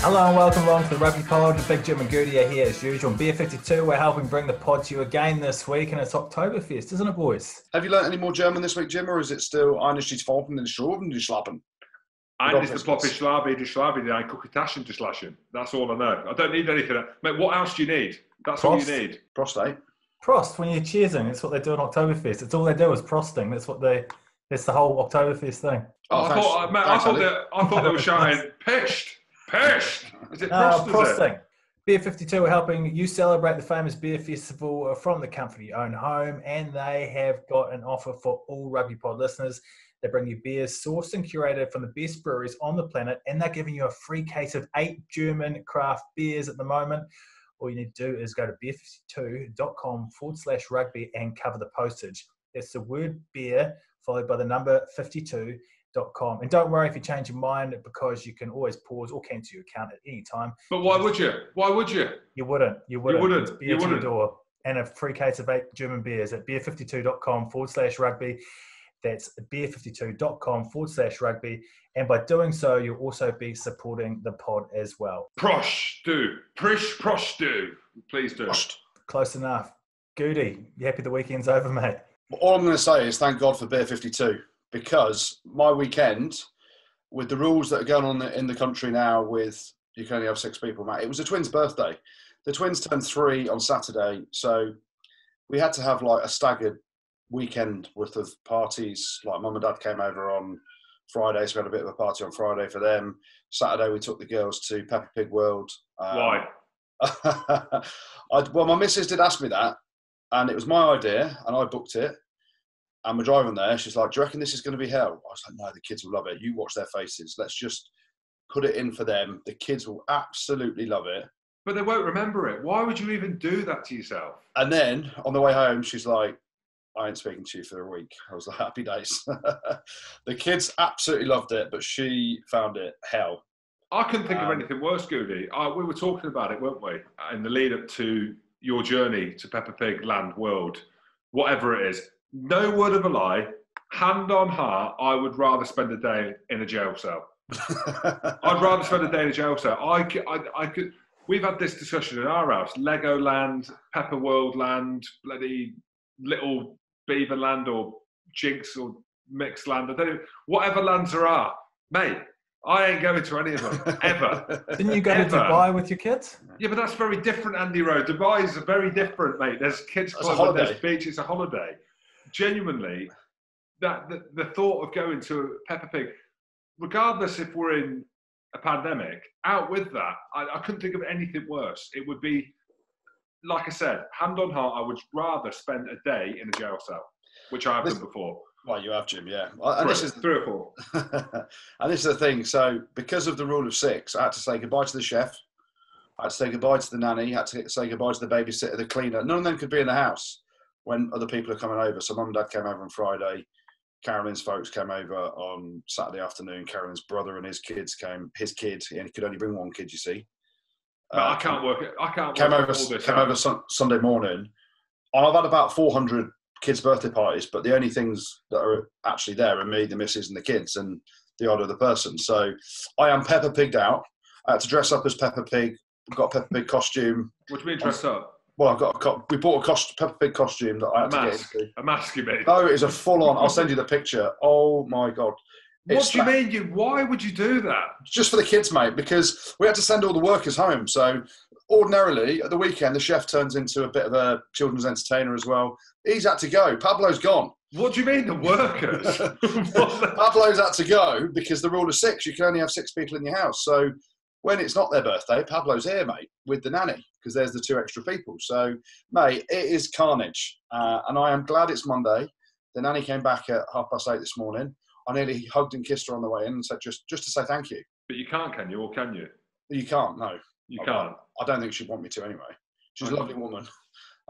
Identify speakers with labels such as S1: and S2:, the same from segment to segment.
S1: Hello and welcome along to the Rugby Pod. Big Jim and Goodey are here as usual. On Beer 52, we're helping bring the pod to you again this week, and it's Oktoberfest, isn't it, boys?
S2: Have you learnt any more German this week, Jim, or is it still Eines steht vor den Schroben, die Schlappen?
S3: Eines the ploppy schlaby, die schlaby, die ein Kucketaschen to slashen. That's all I know. I don't need anything. Mate, what else do you need? That's all you need.
S2: Prostate.
S1: Prost, when you're cheersing, that's what they do on Oktoberfest. It's all they do is prosting. That's the whole Oktoberfest thing.
S3: I thought they were shouting, pished. Is it Prost?
S1: Prosting. Beer 52 are helping you celebrate the famous beer festival from the comfort of your own home, and they have got an offer for all Rugby Pod listeners. They bring you beers sourced and curated from the best breweries on the planet, and they're giving you a free case of 8 German craft beers at the moment. All you need to do is go to beer52.com/rugby and cover the postage. It's the word beer followed by the number 52.com. And don't worry if you change your mind, because you can always pause or cancel your account at any time.
S3: But why would you?
S1: You wouldn't. It's beer to your
S3: You wouldn't.
S1: door. And a free case of 8 German beers at beer52.com/rugby. That's beer52.com/rugby. And by doing so, you'll also be supporting the pod as well.
S3: Prost do. Prost do. Please do.
S2: Prost.
S1: Close enough. Goody, you happy the weekend's over, mate?
S2: All I'm going to say is thank God for Beer 52, because my weekend, with the rules that are going on in the country now, with you can only have 6 people, mate, it was a twins' birthday. The twins turned 3 on Saturday, so we had to have like a staggered weekend worth of parties. Like mum and dad came over on Friday, so we had a bit of a party on Friday for them. Saturday we took the girls to Peppa Pig World.
S3: Why?
S2: Well, my missus did ask me that, and it was my idea, and I booked it. And we're driving there. She's like, "Do you reckon this is going to be hell?" I was like, "No, the kids will love it. You watch their faces. Let's just put it in for them. The kids will absolutely love it."
S3: But they won't remember it. Why would you even do that to yourself?
S2: And then on the way home, she's like, "I ain't speaking to you for a week." I was like, "Happy days." The kids absolutely loved it, but she found it hell.
S3: I couldn't think of anything worse, Goody. We were talking about it, weren't we? In the lead up to your journey to Peppa Pig Land World, whatever it is. No word of a lie, hand on heart, I would rather spend a day in a jail cell. I'd rather spend a day in a jail cell. I could. We've had this discussion in our house. Legoland, Pepper World Land, bloody Little Beaver Land, or Jinx or Mixed Land. I don't know. Whatever lands there are, mate, I ain't going to any of them, ever.
S1: Didn't you go to Dubai with your kids?
S3: Yeah, but that's very different, Andy Rowe. Dubai is very different, mate. There's kids club and there's beach. It's a holiday. Genuinely, the thought of going to Peppa Pig, regardless if we're in a pandemic, out with that, I couldn't think of anything worse. It would be, like I said, hand on heart, I would rather spend a day in a jail cell, which I have done before.
S2: Well, you have, Jim, yeah.
S3: And this is 3 or 4.
S2: And this is the thing. So, because of the rule of 6, I had to say goodbye to the chef. I had to say goodbye to the nanny. I had to say goodbye to the babysitter, the cleaner. None of them could be in the house when other people are coming over. So mum and dad came over on Friday. Carolyn's folks came over on Saturday afternoon. Carolyn's brother and his kids came. His kid, and he could only bring 1 kid, you see.
S3: I can't work it.
S2: Came over Sunday morning. I've had about 400 kids' birthday parties, but the only things that are actually there are me, the missus, and the kids, and the odd other person. So I am Peppa Pigged out. I had to dress up as Peppa Pig. I've got a Peppa Pig costume.
S3: What do you mean dressed up?
S2: Well, we bought a Peppa Pig costume that I had to get into.
S3: A mask, you mean?
S2: No, it is a full-on. I'll send you the picture. Oh my God!
S3: What do you mean? Why would you do that?
S2: Just for the kids, mate, because we had to send all the workers home. So ordinarily at the weekend, the chef turns into a bit of a children's entertainer as well. He's had to go. Pablo's gone.
S3: What do you mean, the workers?
S2: Pablo's had to go because the rule of 6. You can only have 6 people in your house. So when it's not their birthday, Pablo's here, mate, with the nanny, because there's the 2 extra people. So, mate, it is carnage. And I am glad it's Monday. The nanny came back at 8:30 this morning. I nearly hugged and kissed her on the way in and said, just to say thank you.
S3: But you can't, can you? Or can you?
S2: You can't, no.
S3: You can't.
S2: I don't think she'd want me to anyway. She's a lovely woman.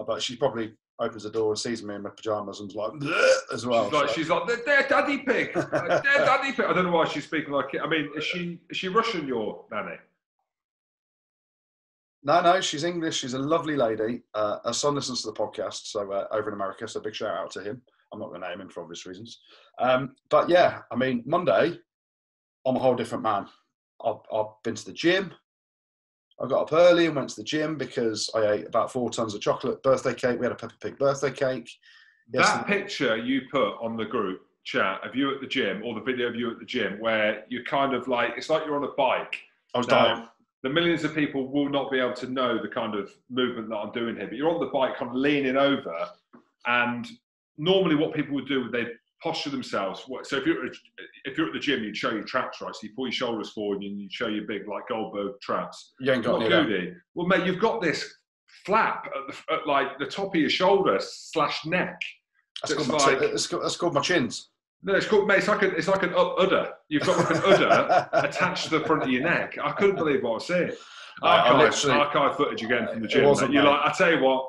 S2: But she probably opens the door and sees me in my pyjamas and is like, bleh, as well.
S3: She's like, they're Daddy Pig. They're Daddy Pig. I don't know why she's speaking like it. I mean, is she Russian, your nanny?
S2: No, she's English. She's a lovely lady. Her son listens to the podcast, so over in America, so big shout out to him. I'm not going to name him for obvious reasons. But yeah, I mean, Monday, I'm a whole different man. I've been to the gym. I got up early and went to the gym because I ate about 4 tons of chocolate birthday cake. We had a Peppa Pig birthday cake.
S3: That picture you put on the group chat of you at the gym, or the video of you at the gym, where you're kind of like, it's like you're on a bike.
S2: I was dying.
S3: The millions of people will not be able to know the kind of movement that I'm doing here, but you're on the bike kind of leaning over, and normally what people would do, they posture themselves. So if you're at the gym, you'd show your traps, right? So you pull your shoulders forward and you'd show your big, like, Goldberg traps.
S2: You ain't got
S3: Goodey. Well, mate, you've got this flap at like the top of your shoulder / neck.
S2: That's called my chins.
S3: No, it's called, mate, it's like an udder. You've got like an udder attached to the front of your neck. I couldn't believe what I was seeing. Archive footage again from the gym. You're like, I tell you what,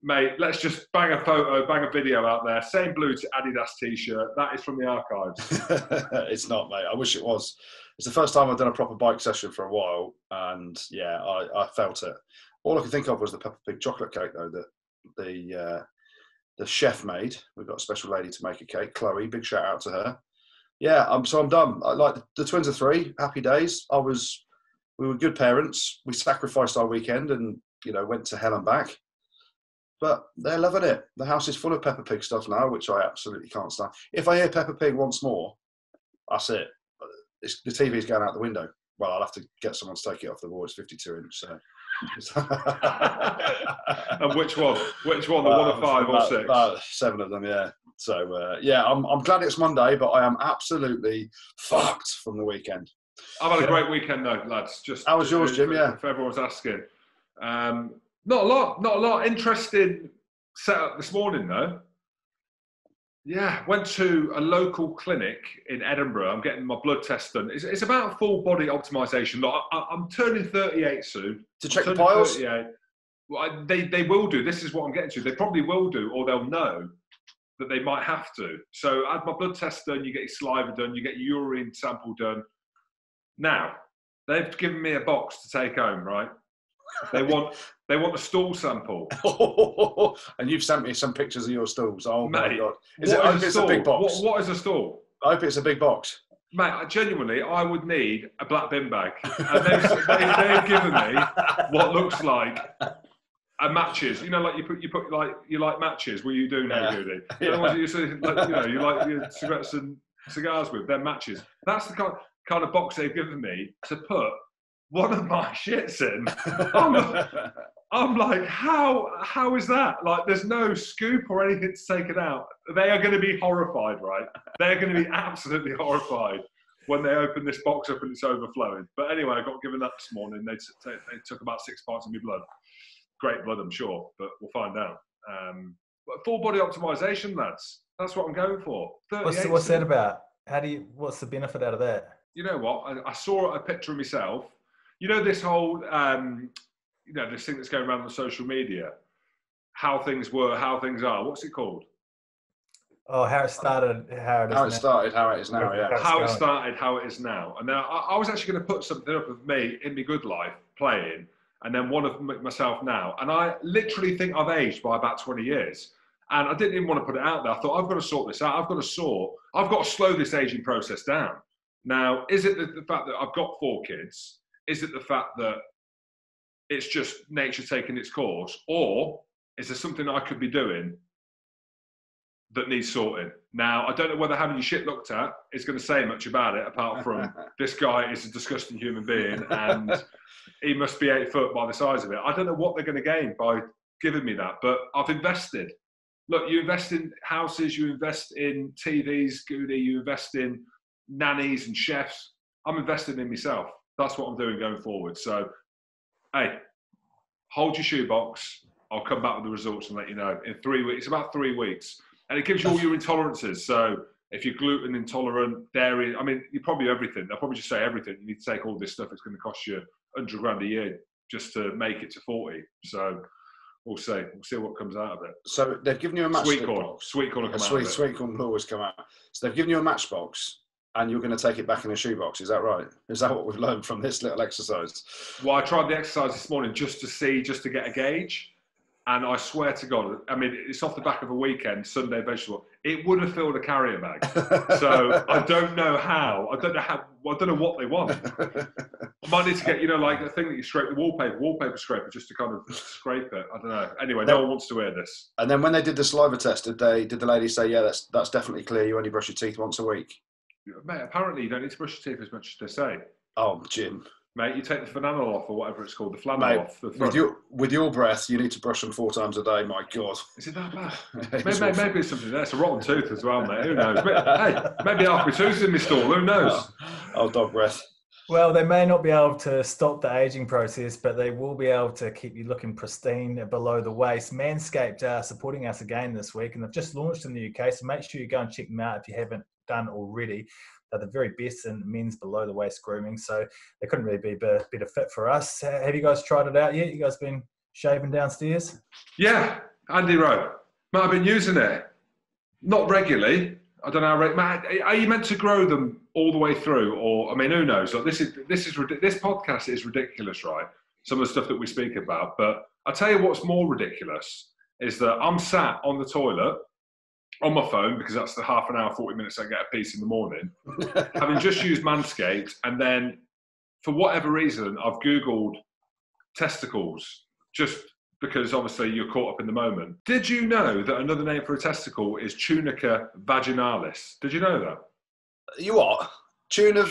S3: mate, let's just bang a video out there. Same blue Adidas t-shirt. That is from the archives.
S2: It's not, mate. I wish it was. It's the first time I've done a proper bike session for a while, and yeah, I felt it. All I could think of was the Peppa Pig chocolate cake, though, that the chef made. We've got a special lady to make a cake, Chloe. Big shout out to her. Yeah, I'm done. The twins are 3. Happy days. We were good parents. We sacrificed our weekend and, went to hell and back. But they're loving it. The house is full of Peppa Pig stuff now, which I absolutely can't stand. If I hear Peppa Pig once more, that's it. The TV's going out the window. Well, I'll have to get someone to take it off the wall. It's 52-inch, so.
S3: And which one? The 1 of 5 or 6?
S2: 7 of them, yeah. So, I'm glad it's Monday, but I am absolutely fucked from the weekend.
S3: I've had a great weekend, though, lads.
S2: How was yours, Jim? Yeah.
S3: If everyone's asking. Not a lot. Interesting setup this morning, though. Yeah, went to a local clinic in Edinburgh. I'm getting my blood test done. It's about full body optimization. Look, I'm turning 38 soon.
S2: To check the piles?
S3: 38. Well, they will do. This is what I'm getting to. They probably will do, or they'll know that they might have to. So I had my blood test done. You get your saliva done. You get your urine sample done. Now, they've given me a box to take home, right? They want a stool sample.
S2: And you've sent me some pictures of your stools. Oh,
S3: mate,
S2: my God. I hope it's a big box.
S3: What is a stool?
S2: I hope it's a big box.
S3: Mate, genuinely, I would need a black bin bag. And they've given me what looks like a matches. Like you put like you like matches. What you do now, Goodey? You know what you say, you like your cigarettes and cigars with. They're matches. That's the kind of box they've given me to put one of my shits in. I'm like, how is that? Like, there's no scoop or anything to take it out. They are going to be horrified, right? They're going to be absolutely horrified when they open this box up and it's overflowing. But anyway, I got given that this morning. They took about 6 parts of my blood. Great blood, I'm sure, but we'll find out. But full body optimization, lads. That's what I'm going for.
S1: What's that about? What's the benefit out of that?
S3: You know what? I saw a picture of myself. This whole, this thing that's going around on social media, how things were, how things are. What's it called?
S1: Oh, how it started, how it is now.
S2: How it started, how it is now, yeah.
S3: How it started, how it is now. And now I was actually going to put something up of me in my good life playing, and then one of myself now. And I literally think I've aged by about 20 years. And I didn't even want to put it out there. I thought, I've got to sort this out. I've got to slow this aging process down. Now, is it the fact that I've got 4 kids? Is it the fact that it's just nature taking its course? Or is there something I could be doing that needs sorting? Now, I don't know whether having your shit looked at is going to say much about it, apart from this guy is a disgusting human being and he must be 8 foot by the size of it. I don't know what they're going to gain by giving me that, but I've invested. Look, you invest in houses, you invest in TVs, Goodey, you invest in nannies and chefs. I'm investing in myself. That's what I'm doing going forward. So, hey, hold your shoebox. I'll come back with the results and let you know in 3 weeks. It's about 3 weeks. And it gives you all your intolerances. So if you're gluten intolerant, dairy, you probably everything. They'll probably just say everything. You need to take all this stuff. It's going to cost you 100 grand a year just to make it to 40. So we'll see. We'll see what comes out of it.
S2: So they've given you a matchbox.
S3: Sweet corn will come out of it.
S2: Sweet corn will always come out. So they've given you a matchbox. And you're going to take it back in a shoebox, is that right? Is that what we've learned from this little exercise?
S3: Well, I tried the exercise this morning just to get a gauge. And I swear to God, it's off the back of a weekend, Sunday vegetable. it would have filled a carrier bag. So I don't know how. I don't know what they want. I might need to get, like the thing that you scrape the wallpaper scraper, just to kind of scrape it. I don't know. Anyway, no one wants to hear this.
S2: And then when they did the saliva test, did the lady say, yeah, that's definitely clear, you only brush your teeth once a week?
S3: Mate, apparently you don't need to brush your teeth as much as they say.
S2: Oh, Jim.
S3: Mate, you take the flannel off, or whatever it's called, the flannel off.
S2: With your breath, you need to brush them 4 times a day, my God.
S3: Is it that bad? maybe it's something there. It's a rotten tooth as well, mate. Who knows? But, hey, maybe half my tooth's in my stall. Who knows?
S2: Oh, dog breath.
S1: Well, they may not be able to stop the aging process, but they will be able to keep you looking pristine below the waist. Manscaped are supporting us again this week, and they've just launched in the UK, so make sure you go and check them out if you haven't done already. They're the very best in men's below-the-waist grooming, so they couldn't really be a better fit for us. Have you guys tried it out yet? You guys been shaving downstairs?
S3: Yeah, Andy Rowe. Mate, I've been using it. Not regularly. I don't know. Matt, are you meant to grow them all the way through? Or, I mean, who knows? Like, this podcast is ridiculous, right? Some of the stuff that we speak about. But I'll tell you what's more ridiculous is that I'm sat on the toilet on my phone, because that's the half an hour, 40 minutes I get a piece in the morning, having just used Manscaped, and then for whatever reason, I've Googled testicles, just because obviously you're caught up in the moment. Did you know that another name for a testicle is tunica vaginalis? Did you know that?
S2: You what? Tunica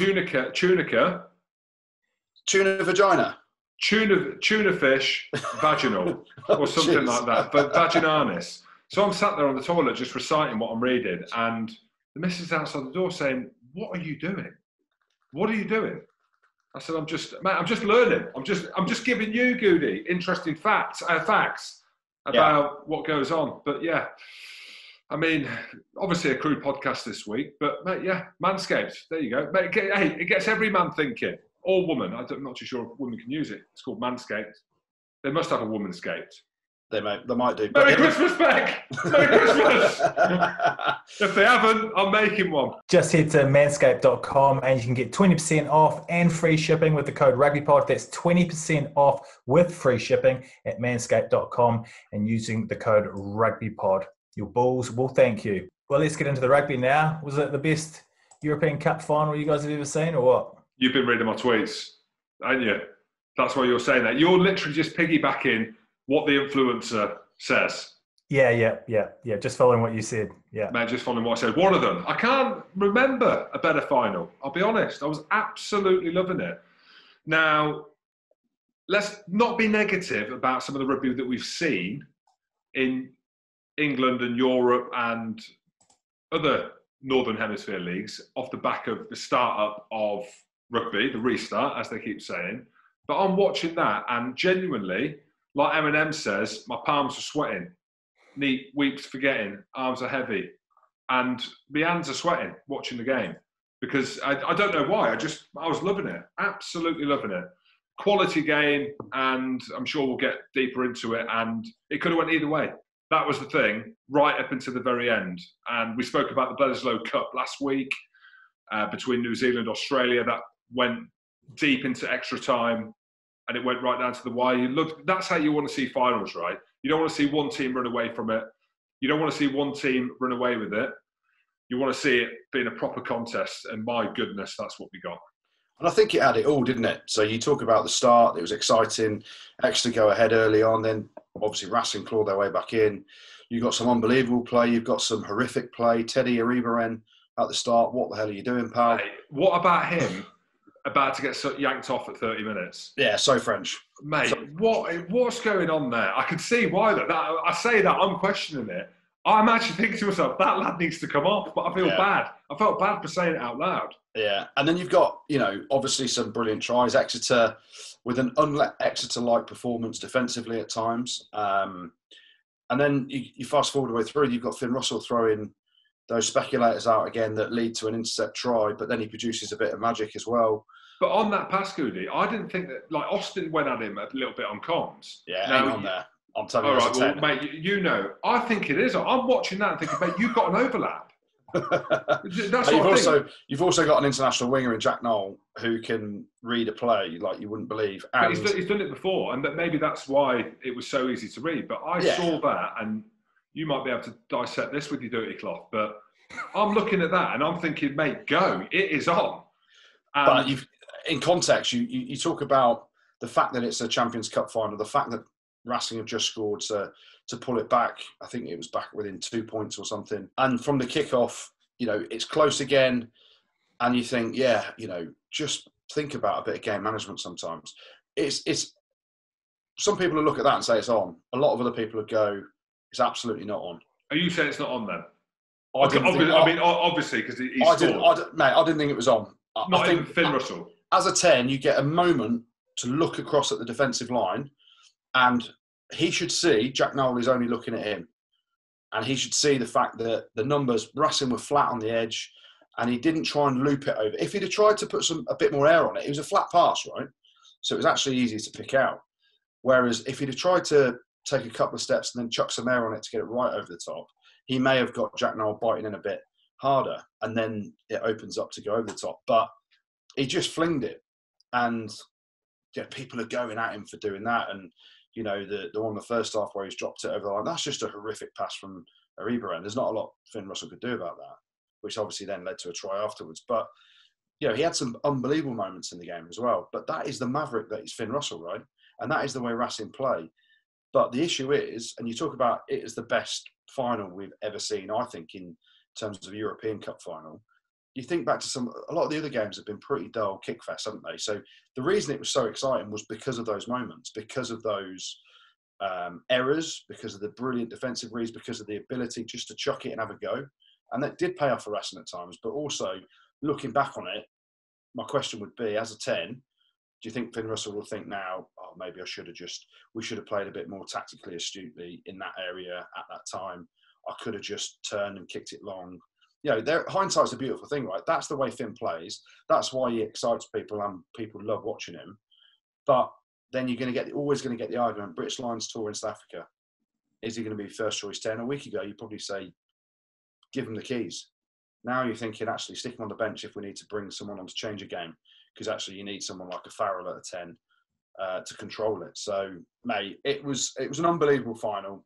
S2: vagina?
S3: Tuna fish vaginal, or something like that, but vaginalis. So I'm sat there on the toilet just reciting what I'm reading, and the missus outside the door saying, "What are you doing? What are you doing?" I said, "I'm just learning. I'm just giving you, Goodey, interesting facts about what goes on." But yeah, I mean, obviously a crude podcast this week, but mate, yeah, Manscaped. There you go. Mate, it gets every man thinking, or woman. I'm not too sure if women can use it. It's called Manscaped. They must have a Womanscaped.
S2: They might do.
S3: Merry Christmas, Beck! Merry Christmas! If they haven't, I'm making one.
S1: Just head to manscaped.com and you can get 20% off and free shipping with the code RugbyPod. That's 20% off with free shipping at manscaped.com and using the code RugbyPod. Your balls will thank you. Well, let's get into the rugby now. Was it the best European Cup final you guys have ever seen, or what?
S3: You've been reading my tweets, haven't you? That's why you're saying that. You're literally just piggybacking what the influencer says.
S1: Yeah. Just following what you said. Yeah.
S3: Man, just following what I said. One of them. I can't remember a better final. I'll be honest. I was absolutely loving it. Now, let's not be negative about some of the rugby that we've seen in England and Europe and other Northern Hemisphere leagues off the back of the start-up of rugby, the restart, as they keep saying. But I'm watching that, and genuinely, like Eminem says, my palms are sweating. Knee weeps forgetting, arms are heavy. And my hands are sweating watching the game. Because I don't know why, I was loving it. Absolutely loving it. Quality game, and I'm sure we'll get deeper into it. And it could have went either way. That was the thing, right up until the very end. And we spoke about the Bledisloe Cup last week between New Zealand and Australia. That went deep into extra time. And it went right down to the wire. That's how you want to see finals, right? You don't want to see one team run away from it. You don't want to see one team run away with it. You want to see it being a proper contest. And my goodness, that's what we got.
S2: And I think it had it all, didn't it? So you talk about the start. It was exciting. Exeter go ahead early on. Then obviously Racing clawed their way back in. You've got some unbelievable play. You've got some horrific play. Teddy Aribaren at the start. What the hell are you doing, pal?
S3: Hey, what about him? About to get yanked off at 30 minutes.
S2: Yeah, so French.
S3: Mate, what's going on there? I can see why that. I say that, I'm questioning it. I'm actually thinking to myself, that lad needs to come off, but I feel bad. I felt bad for saying it out loud.
S2: Yeah, and then you've got, obviously some brilliant tries. Exeter with an Exeter-like performance defensively at times. And then you fast forward the way through, you've got Finn Russell throwing those speculators out again that lead to an intercept try, but then he produces a bit of magic as well.
S3: But on that pass, Goodey, I didn't think that, Austin went at him a little bit on comms.
S2: Yeah, hang on there. I'm telling you.
S3: All right, well, mate, I think it is. I'm watching that and thinking, mate, you've got an overlap. That's
S2: you've also got an international winger in Jack Knoll who can read a play like you wouldn't believe. And
S3: but he's done it before, and maybe that's why it was so easy to read. But I saw that, and you might be able to dissect this with your dirty cloth, but I'm looking at that and I'm thinking, mate, go. It is on.
S2: But in context, you talk about the fact that it's a Champions Cup final, the fact that Racing have just scored to pull it back. I think it was back within 2 points or something. And from the kickoff, it's close again. And you think, just think about a bit of game management sometimes. It's some people will look at that and say it's on. A lot of other people would go, it's absolutely not on.
S3: Are you saying it's not on then?
S2: Obviously,
S3: because he scored.
S2: Mate, I didn't think it was on.
S3: Not
S2: I
S3: even
S2: think
S3: Finn Russell.
S2: As a 10, you get a moment to look across at the defensive line, and he should see Jack Nowell is only looking at him. And he should see the fact that the numbers, Racing were flat on the edge, and he didn't try and loop it over. If he'd have tried to put a bit more air on it was a flat pass, right? So it was actually easy to pick out. Whereas if he'd have tried to take a couple of steps and then chuck some air on it to get it right over the top, he may have got Jack Nowell biting in a bit harder, and then it opens up to go over the top. But he just flinged it, and people are going at him for doing that. And the one in the first half where he's dropped it over the line, that's just a horrific pass from Ariba, and there's not a lot Finn Russell could do about that, which obviously then led to a try afterwards. But he had some unbelievable moments in the game as well. But that is the maverick that is Finn Russell, right? And that is the way Racing play. But the issue is, and you talk about it as the best final we've ever seen, I think, in terms of a European Cup final. You think back to a lot of the other games have been pretty dull kickfests, haven't they? So the reason it was so exciting was because of those moments, because of those errors, because of the brilliant defensive reads, because of the ability just to chuck it and have a go. And that did pay off for Racing at times. But also, looking back on it, my question would be, as a 10, do you think Finn Russell will think now, maybe we should have played a bit more tactically astutely in that area at that time. I could have just turned and kicked it long. Hindsight's a beautiful thing, right? That's the way Finn plays. That's why he excites people and people love watching him. But then you're always going to get the argument, British Lions tour in South Africa. Is he going to be first choice 10? A week ago, you'd probably say, give him the keys. Now you're thinking, actually, stick him on the bench if we need to bring someone on to change a game, because actually you need someone like a Farrell at a 10 to control it. So, mate, it was an unbelievable final.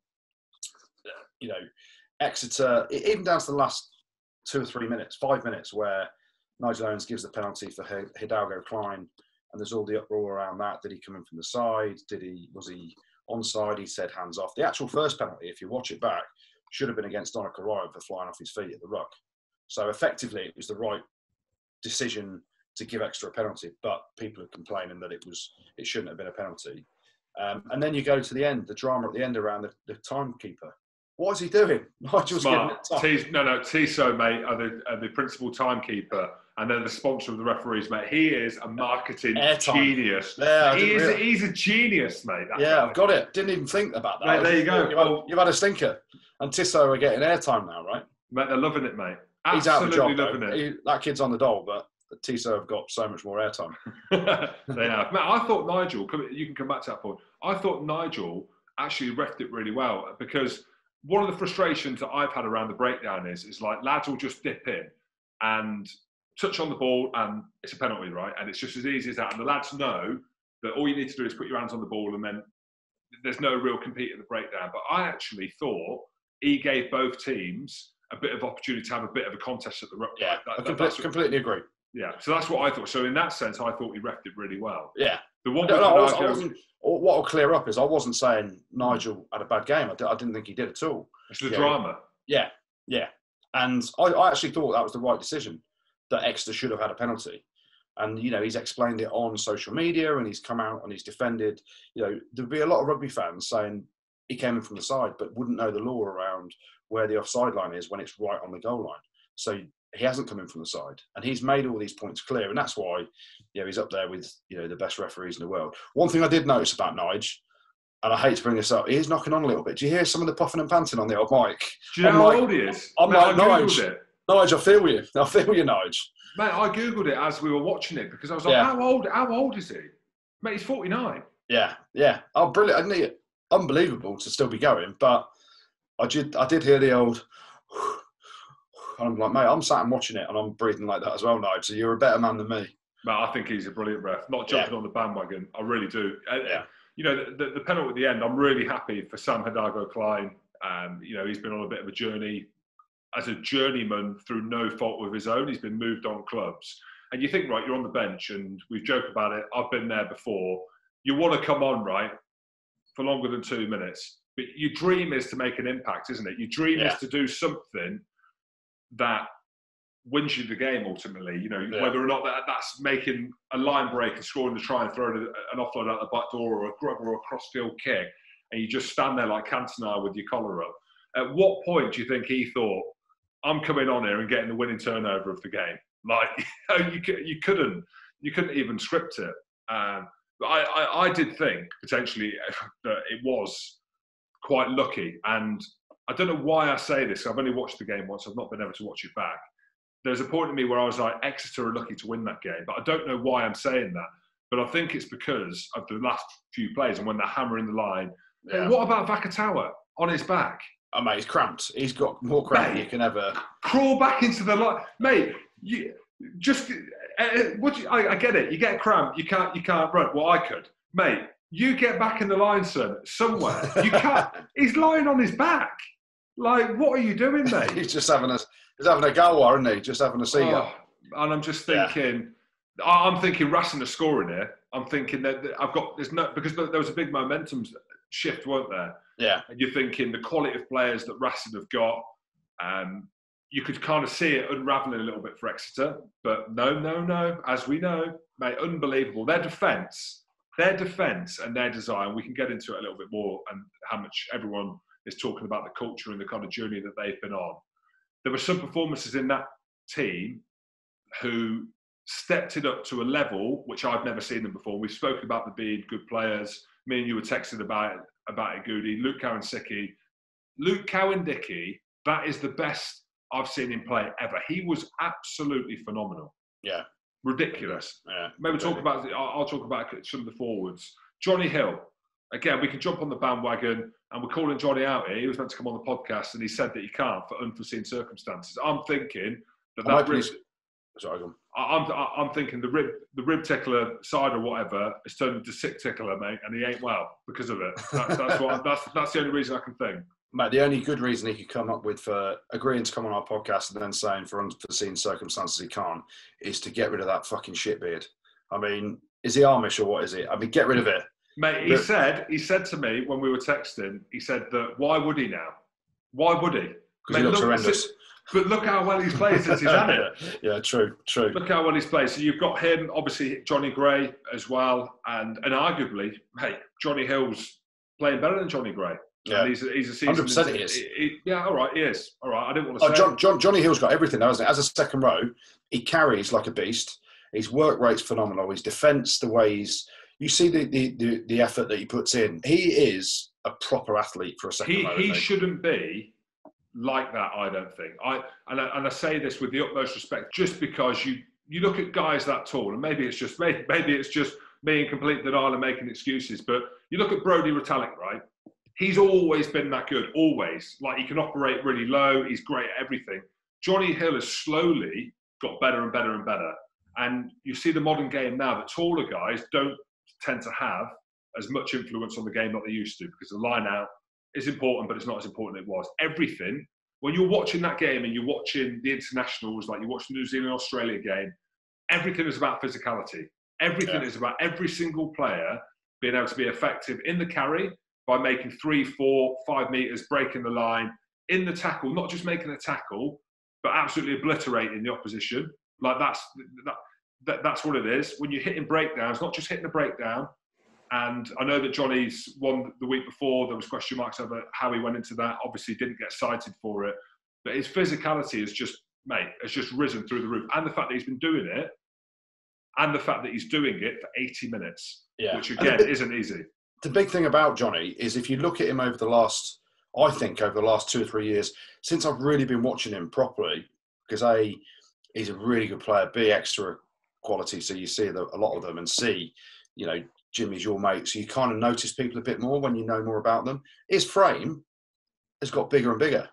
S2: Exeter, even down to the last 2 or 3 minutes, 5 minutes, where Nigel Owens gives the penalty for Hidalgo Klein, and there's all the uproar around that. Did he come in from the side? Was he onside? He said hands off. The actual first penalty, if you watch it back, should have been against Donna Ryan for flying off his feet at the ruck. So effectively, it was the right decision to give Exeter a penalty, but people are complaining that it shouldn't have been a penalty. And then you go to the end, the drama at the end around the timekeeper. What is he doing? Nigel's
S3: Smart. Tiso, mate, are the principal timekeeper, and then the sponsor of the referees, mate. He is a marketing genius.
S2: Yeah,
S3: he's a genius, mate.
S2: I've got it. Didn't even think about that.
S3: Mate, there you go.
S2: You've had a stinker. And Tiso are getting airtime now, right?
S3: Mate, they're loving it, mate.
S2: He's out of the job,
S3: loving it.
S2: That kid's on the dole, but Tiso have got so much more airtime.
S3: They have. Matt, I thought Nigel, you can come back to that point. I thought Nigel actually reffed it really well, because one of the frustrations that I've had around the breakdown is like lads will just dip in and touch on the ball and it's a penalty, right? And it's just as easy as that. And the lads know that all you need to do is put your hands on the ball, and then there's no real compete in the breakdown. But I actually thought he gave both teams a bit of opportunity to have a bit of a contest at the ruck.
S2: Yeah, I completely agree.
S3: Yeah, so that's what I thought. So in that sense, I thought he reffed it really well.
S2: Yeah.
S3: What
S2: I'll clear up is I wasn't saying Nigel had a bad game. I didn't think he did at all.
S3: It's the drama.
S2: Yeah. And I actually thought that was the right decision, that Exeter should have had a penalty. And, he's explained it on social media, and he's come out and he's defended. There'd be a lot of rugby fans saying he came in from the side but wouldn't know the law around where the offside line is when it's right on the goal line. So he hasn't come in from the side, and he's made all these points clear, and that's why he's up there with the best referees in the world. One thing I did notice about Nige, and I hate to bring this up, he is knocking on a little bit. Do you hear some of the puffing and panting on the old mic?
S3: Do you know how old he is?
S2: I'm like, Nige, I feel you, Nige.
S3: Mate, I googled it as we were watching it, because I was like, how old is he? Mate, he's 49.
S2: Yeah. Oh, brilliant! Unbelievable to still be going, but I did hear the old. I'm like, mate, I'm sat and watching it, and I'm breathing like that as well, Nige. So you're a better man than me.
S3: Mate, I think he's a brilliant ref. Not jumping on the bandwagon, I really do. The penalty at the end, I'm really happy for Sam Hidalgo Klein. He's been on a bit of a journey as a journeyman through no fault of his own. He's been moved on clubs. And you think, right, you're on the bench, and we've joked about it. I've been there before. You want to come on, right, for longer than 2 minutes. But your dream is to make an impact, isn't it? Your dream is to do something that wins you the game ultimately. Whether or not that's making a line break and scoring the try and throwing an offload out the back door, or a grub or a cross-field kick, and you just stand there like Cantona with your collar up. At what point do you think he thought, I'm coming on here and getting the winning turnover of the game? Like, you couldn't even script it. But I did think potentially that it was quite lucky, and I don't know why I say this. I've only watched the game once. I've not been able to watch it back. There's a point in me where I was like, Exeter are lucky to win that game, but I don't know why I'm saying that. But I think it's because of the last few plays and when they're hammering the line. Yeah. What about Vakatawa on his back?
S2: Oh, mate, he's cramped. He's got more cramp than you can ever.
S3: Crawl back into the line. Mate, you just... I get it. You get cramp. You can't run. Well, I could. Mate, you get back in the line, son, somewhere. You can't. He's lying on his back. Like, what are you doing, mate?
S2: He's just having a go, isn't he? Just having a seagull.
S3: And I'm just thinking, I'm thinking Racing are scoring here. I'm thinking that because there was a big momentum shift, weren't there?
S2: Yeah.
S3: And you're thinking the quality of players that Racing have got, you could kind of see it unravelling a little bit for Exeter. But no. As we know, mate, unbelievable. Their defence and their design, we can get into it a little bit more, and how much everyone is talking about the culture and the kind of journey that they've been on. There were some performances in that team who stepped it up to a level which I've never seen them before. We've spoken about them being good players. Me and you were texting about it, Goodey. Luke Cowan-Dickie, that is the best I've seen him play ever. He was absolutely phenomenal.
S2: Yeah.
S3: Ridiculous.
S2: Yeah.
S3: Maybe I'll talk about some of the forwards. Johnny Hill. Again, we can jump on the bandwagon, and we're calling Johnny out here. He was meant to come on the podcast, and he said that he can't for unforeseen circumstances. I'm thinking I'm thinking the rib tickler side or whatever has turned into sick tickler, mate, and he ain't well because of it. That's the only reason I can think.
S2: Mate, the only good reason he could come up with for agreeing to come on our podcast and then saying for unforeseen circumstances he can't is to get rid of that fucking shit beard. I mean, is he Amish or what is it? I mean, get rid of it.
S3: Mate, he said to me when we were texting, he said that why would he now? Why would he?
S2: Because he looks horrendous.
S3: But look how well he's played since he's had it.
S2: Yeah, true.
S3: Look how well he's played. So you've got him, obviously Johnny Gray as well, and arguably, hey, Johnny Hill's playing better than Johnny Gray.
S2: Yeah,
S3: he's a season.
S2: 100% he is.
S3: Yeah, all right, he is. All right, I didn't want to say.
S2: Johnny Hill's got everything, hasn't he? As a second row, he carries like a beast. His work rate's phenomenal. His defence, the way you see the effort that he puts in. He is a proper athlete for a second row.
S3: He shouldn't be like that, I don't think. I say this with the utmost respect, just because you look at guys that tall, and maybe it's just me in complete denial and making excuses, but you look at Brodie Retallick, right? He's always been that good, always. Like, he can operate really low. He's great at everything. Johnny Hill has slowly got better and better and better. And you see the modern game now, the taller guys don't tend to have as much influence on the game that they used to, because the line out is important, but it's not as important as it was. Everything, when you're watching that game and you're watching the internationals, like you're watching the New Zealand-Australia game, everything is about physicality. Everything is about every single player being able to be effective in the carry by making 3, 4, 5 metres, breaking the line, in the tackle, not just making a tackle, but absolutely obliterating the opposition. Like, that's what it is. When you're hitting breakdowns, not just hitting a breakdown. And I know that Johnny's won the week before. There was question marks over how he went into that. Obviously, didn't get cited for it. But his physicality has just risen through the roof. And the fact that he's been doing it, and the fact that he's doing it for 80 minutes, which, again, isn't easy.
S2: The big thing about Johnny is if you look at him over the last 2 or 3 years, since I've really been watching him properly, because A, he's a really good player, B, extra quality, so you see a lot of them, and C, Jimmy's your mate, so you kind of notice people a bit more when you know more about them. His frame has got bigger and bigger.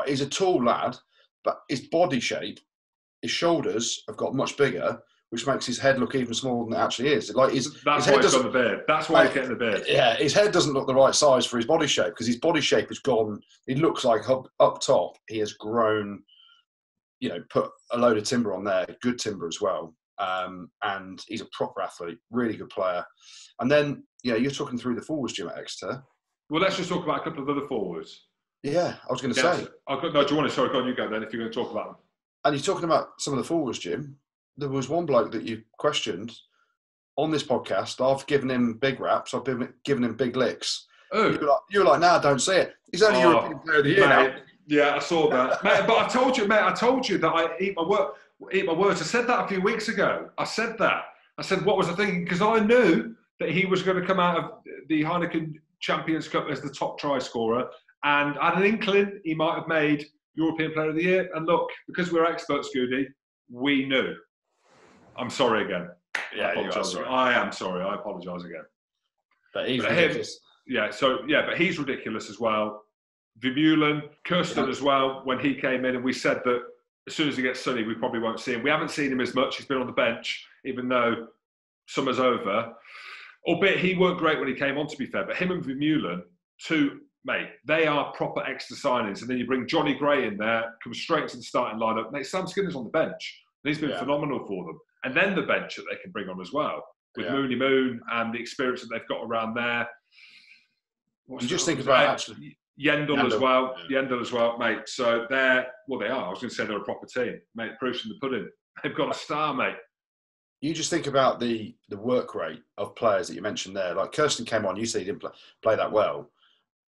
S2: He's a tall lad, but his body shape, his shoulders have got much bigger, which makes his head look even smaller than it actually is. Like
S3: That's why he's got the beard. That's why he's getting the beard.
S2: Yeah, his head doesn't look the right size for his body shape because his body shape has gone. It looks like up top he has grown. Put a load of timber on there, good timber as well. And he's a proper athlete, really good player. And then, you're talking through the forwards, Jim, at Exeter.
S3: Well, let's just talk about a couple of other forwards.
S2: Yeah, I was going to say.
S3: No, do you want to? Sorry, go on, you go then, if you're going to talk about them.
S2: And you're talking about some of the forwards, Jim. There was one bloke that you questioned on this podcast. I've given him big raps. I've given him big licks.
S3: Oh.
S2: You were like, nah, don't say it. He's only European Player of the Year now.
S3: Yeah, I saw that. Mate, but I told you that I eat my words. I said that a few weeks ago. I said that. I said, what was I thinking? Because I knew that he was going to come out of the Heineken Champions Cup as the top try scorer. And I had an inkling he might have made European Player of the Year. And look, because we're experts, Goodey, we knew. I'm sorry again.
S2: Yeah, you are sorry.
S3: I am sorry. I apologise again.
S2: But he's ridiculous.
S3: But he's ridiculous as well. Vermeulen, Kirsten as well, when he came in, and we said that as soon as he gets sunny, we probably won't see him. We haven't seen him as much. He's been on the bench, even though summer's over. Albeit he worked great when he came on, to be fair. But him and Vermeulen, mate, they are proper extra signings. And then you bring Johnny Gray in there, comes straight into the starting lineup. Mate, Sam Skinner's on the bench. And he's been phenomenal for them. And then the bench that they can bring on as well, with Mooney Moon and the experience that they've got around there.
S2: You just think about actually...
S3: Yendel as well, mate. So they are. I was going to say they're a proper team, mate. Proof's in the pudding. They've got a star, mate.
S2: You just think about the work rate of players that you mentioned there. Like Kirsten came on, you said he didn't play that well.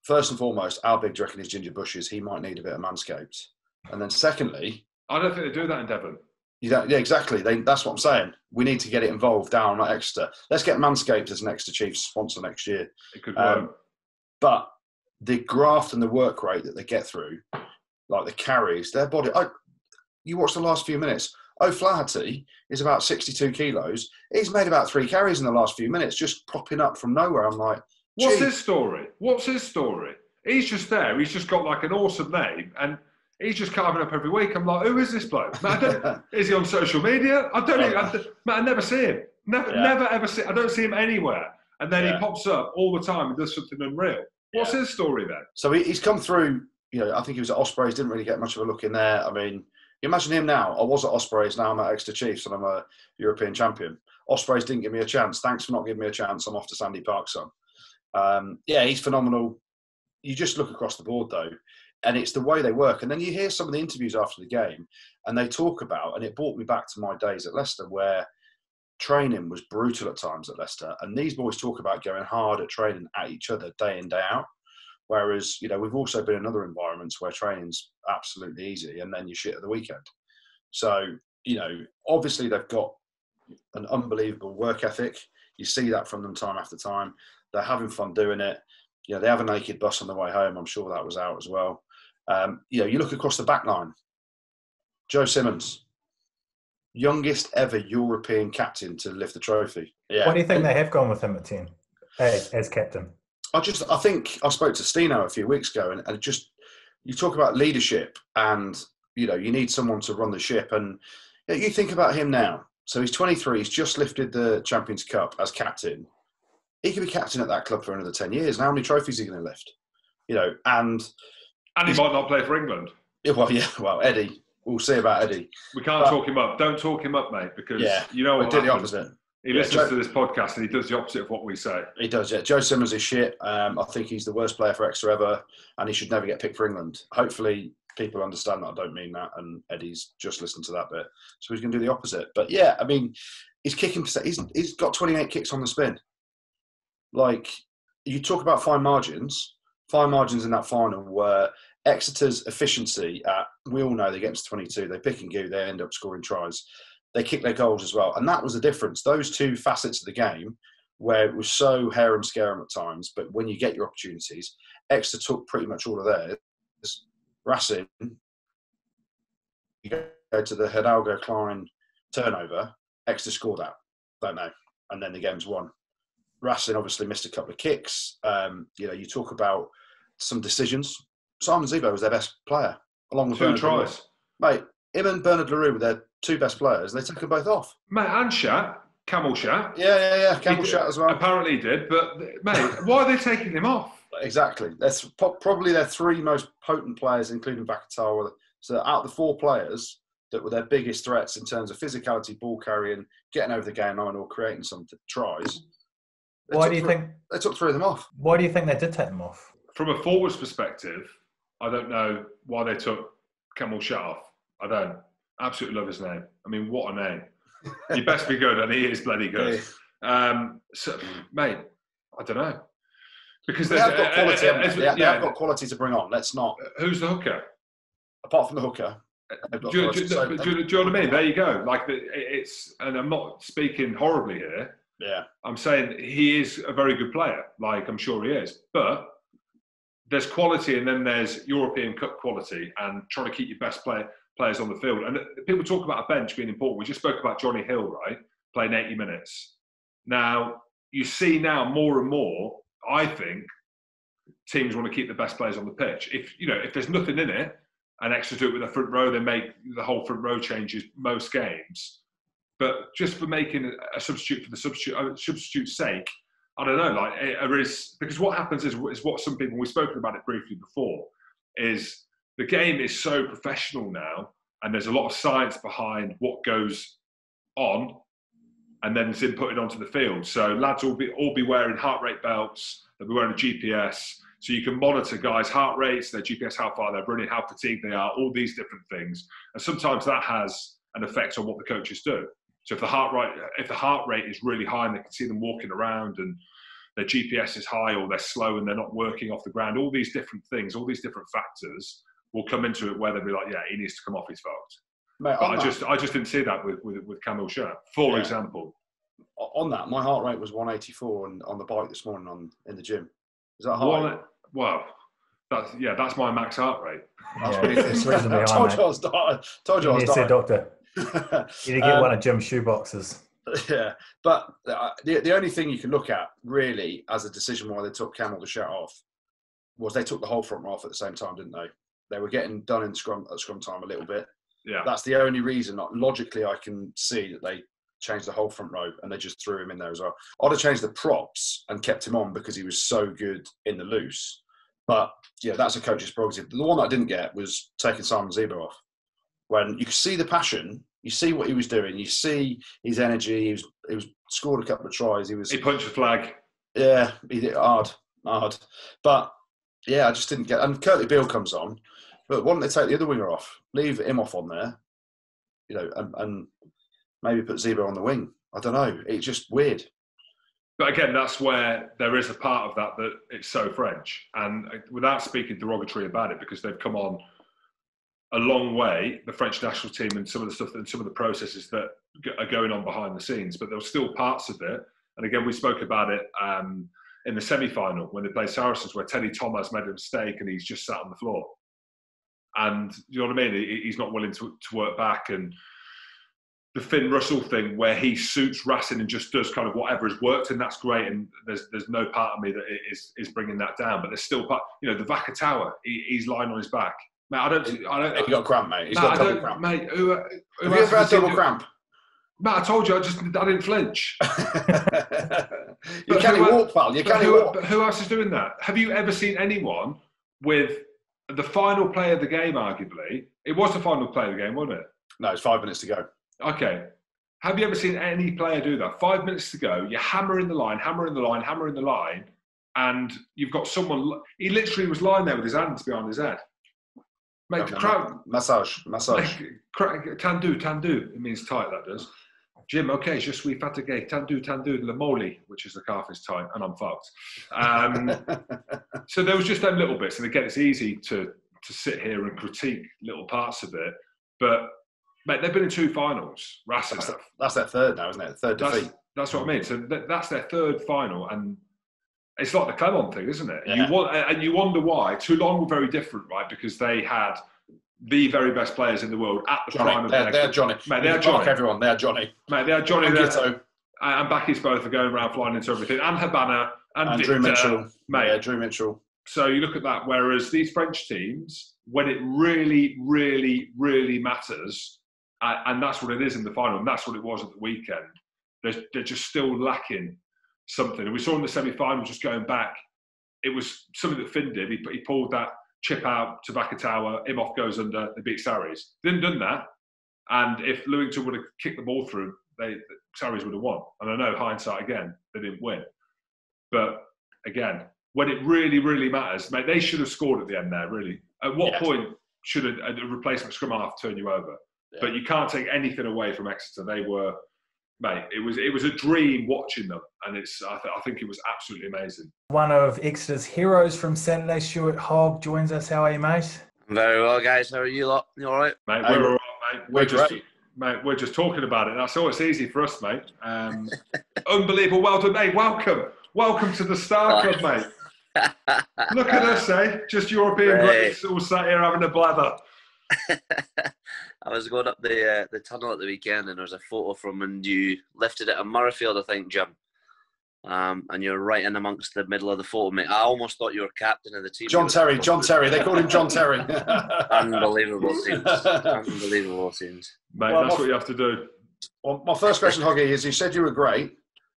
S2: First and foremost, how big do you reckon his ginger bush is? He might need a bit of Manscaped. And then secondly...
S3: I don't think they do that in Devon.
S2: Yeah, exactly. That's what I'm saying. We need to get it involved down at Exeter. Let's get Manscaped as an Exeter Chiefs sponsor next year.
S3: It could work.
S2: But the graft and the work rate that they get through, like the carries, their body... you watch the last few minutes. O'Flaherty is about 62 kilos. He's made about 3 carries in the last few minutes, just popping up from nowhere. I'm like,
S3: What's his story? He's just there. He's just got like an awesome name, and he's just carving up every week. I'm like, who is this bloke? Man, is he on social media? I never see him. Never ever see. I don't see him anywhere. And then he pops up all the time and does something unreal. What's his story then?
S2: So he's come through. I think he was at Ospreys. Didn't really get much of a look in there. I mean, you imagine him now. I was at Ospreys. Now I'm at Exeter Chiefs, and I'm a European champion. Ospreys didn't give me a chance. Thanks for not giving me a chance. I'm off to Sandy Park, son. He's phenomenal. You just look across the board though, and it's the way they work. And then you hear some of the interviews after the game, and they talk about, and it brought me back to my days at Leicester, where training was brutal at times at Leicester. And these boys talk about going hard at training at each other day in, day out. Whereas, we've also been in other environments where training's absolutely easy and then you shit at the weekend. So, obviously they've got an unbelievable work ethic. You see that from them time after time. They're having fun doing it. They have a naked bus on the way home. I'm sure that was out as well. You look across the back line. Joe Simmons, youngest ever European captain to lift the trophy. Yeah.
S1: Why do you think they have gone with him at 10 as captain?
S2: I think I spoke to Stino a few weeks ago, and just you talk about leadership, and you need someone to run the ship, and you think about him now. So he's 23. He's just lifted the Champions Cup as captain. He could be captain at that club for another 10 years. And how many trophies is he going to lift? And
S3: he might not play for England.
S2: Well, Eddie. We'll see about Eddie.
S3: We can't talk him up. Don't talk him up, mate, because what
S2: do the opposite.
S3: He listens to this podcast and he does the opposite of what we say.
S2: He does, yeah. Joe Simmons is shit. I think he's the worst player for Exeter ever, and he should never get picked for England. Hopefully, people understand that I don't mean that, and Eddie's just listened to that bit. So he's going to do the opposite. But yeah, I mean, he's kicking. He's got 28 kicks on the spin. Like, you talk about fine margins in that final were Exeter's efficiency we all know they get to 22, they pick and go, they end up scoring tries. They kick their goals as well. And that was the difference. Those two facets of the game where it was so harem scarum at times, but when you get your opportunities, Exeter took pretty much all of theirs. Racing, you go to the Hidalgo Klein turnover, Exeter scored that, don't know, and then the game's won. Racing obviously missed a couple of kicks. You talk about some decisions. Simon Zebo was their best player, along with
S3: 2 tries.
S2: Mate, him and Bernard LaRue were their two best players, they took them both off.
S3: Mate, and Shat, Camel Shat.
S2: Yeah. Camel Shat as well.
S3: Apparently he did, but mate, why are they taking him off?
S2: Exactly. That's probably their three most potent players, including Vakatawa. So out of the four players that were their biggest threats in terms of physicality, ball carrying, getting over the game line, or creating some tries.
S1: Why do you think
S2: they took three of them off?
S1: Why do you think they did take them off?
S3: From a forwards perspective, I don't know why they took Camel Shat off. I don't. Absolutely love his name. I mean, what a name. He best be good, and he is bloody good. So, mate, I don't know. Because
S2: they have got quality. They have got quality to bring on. Let's not.
S3: Who's the hooker?
S2: Apart from the hooker.
S3: Do you know what I mean? There you go. Like it's, and I'm not speaking horribly here.
S2: Yeah. I'm
S3: saying he is a very good player. Like I'm sure he is, but there's quality, and then there's European Cup quality, and trying to keep your best players on the field. And people talk about a bench being important. We just spoke about Johnny Hill, right? Playing 80 minutes. Now you see now more and more. I think teams want to keep the best players on the pitch. If there's nothing in it, and Exeter do it with the front row, they make the whole front row changes most games. But just for making a substitute for the substitute's sake, I don't know. Like it is, because what happens is what some people, we've spoken about it briefly before, is the game is so professional now, and there's a lot of science behind what goes on, and then it's inputted onto the field. So lads will be wearing heart rate belts. They'll be wearing a GPS, so you can monitor guys' heart rates, their GPS, how far they're running, how fatigued they are, all these different things. And sometimes that has an effect on what the coaches do. So if the heart rate is really high, and they can see them walking around, and their GPS is high, or they're slow and they're not working off the ground, all these different things, all these different factors will come into it where they'll be like, yeah, he needs to come off, he's fucked. Mate, but I just didn't see that with Camel Shat, for example.
S2: On that, my heart rate was 184 on the bike this morning in the gym. Is that high?
S1: Well,
S3: that's my max heart rate.
S1: It's reasonably high.
S2: Told you I was dying.
S1: Doctor. You need to get one of Jim's shoe boxes.
S2: Yeah, but the only thing you can look at really as a decision why they took Camel Shat off was they took the whole front row off at the same time, didn't they? They were getting done at scrum time a little bit.
S3: Yeah,
S2: that's the only reason. Logically, I can see that they changed the whole front row and they just threw him in there as well. I'd have changed the props and kept him on because he was so good in the loose. But yeah, that's a coach's prerogative. The one that I didn't get was taking Simon Zebo off. When you could see the passion, you see what he was doing, you see his energy. He was scored a couple of tries. He
S3: punched the flag.
S2: Yeah, he did hard. But yeah, I just didn't get. And Curtly Beale comes on, but why don't they take the other winger off? Leave him off on there, and maybe put Zebo on the wing. I don't know. It's just weird.
S3: But again, that's where there is a part of that it's so French. And without speaking derogatory about it, because they've come on a long way, the French national team, and some of the stuff and some of the processes that are going on behind the scenes, but there were still parts of it. And again, we spoke about it in the semi-final when they played Saracens, where Teddy Thomas made a mistake and he's just sat on the floor. And you know what I mean? He's not willing to work back. And the Finn Russell thing, where he suits Racing and just does kind of whatever has worked, and that's great. And there's no part of me that is bringing that down. But there's still part. The Vakatawa, he's lying on his back. Mate, I don't.
S2: He got cramp, mate. He's got double cramp.
S3: Mate, who
S2: have you ever had double cramp?
S3: Mate, I told you, I didn't flinch.
S2: You can't walk, pal. You can't walk.
S3: But who else is doing that? Have you ever seen anyone with the final play of the game? Arguably, it was the final play of the game, wasn't it?
S2: No, it's 5 minutes to go.
S3: Okay. Have you ever seen any player do that? 5 minutes to go, you're hammering the line, and you've got someone. He literally was lying there with his hands behind his head. Mate, the crowd.
S2: Massage.
S3: Tandu. It means tight, that does. Jim, okay, je suis fatigué. Tandu, le moli, which is the calf is tight, and I'm fucked. So there was just them little bits. And again, it's easy to sit here and critique little parts of it. But, mate, they've been in 2 finals.
S2: That's their third now, isn't it? Third defeat.
S3: That's what I mean. So that's their third final. And it's like the Clermont thing, isn't it?
S2: Yeah.
S3: You wonder why. Toulon were very different, right? Because they had the very best players in the world at the prime of their...
S2: They're Johnny.
S3: Mate, they're Johnny.
S2: Everyone, they're Johnny.
S3: Mate, they're Johnny.
S2: And Gitto.
S3: And Bakis both are going around flying into everything. And Habana. And
S2: Drew Mitchell.
S3: Mate.
S2: Yeah, Drew Mitchell.
S3: So you look at that. Whereas these French teams, when it really, really, really matters, And that's what it is in the final, and that's what it was at the weekend. They're just still lacking something. And we saw in the semi-final, just going back, it was something that Finn did. He pulled that chip out to back a tower, Imhoff goes under, they beat Sarries. Didn't done that. And if Lewington would have kicked the ball through, Sarries would have won. And I know, hindsight again, they didn't win. But again, when it really, really matters, mate, they should have scored at the end there, really. At what point should a replacement scrum half turn you over? Yeah. But you can't take anything away from Exeter. They were, mate, it was a dream watching them, and I think it was absolutely amazing.
S1: One of Exeter's heroes from Saturday, Stuart Hogg, joins us. How are you, mate?
S4: I'm very well, guys. How are you lot? You all right?
S3: Mate, we're all right, mate. We're just talking about it. That's all. It's easy for us, mate. Unbelievable. Well done, mate. Welcome to the Star Club, mate. Look at us, eh? Just European greats all sat here having a blather.
S4: I was going up the tunnel at the weekend, and there was a photo from when you lifted it at Murrayfield, I think, Jim. And you're right in amongst the middle of the photo, mate. I almost thought you were captain of the team.
S2: John Terry. They called him John Terry.
S4: Unbelievable scenes.
S3: Mate, that's what you have to do.
S2: Well, my first question, Hoggy, is you said you were great,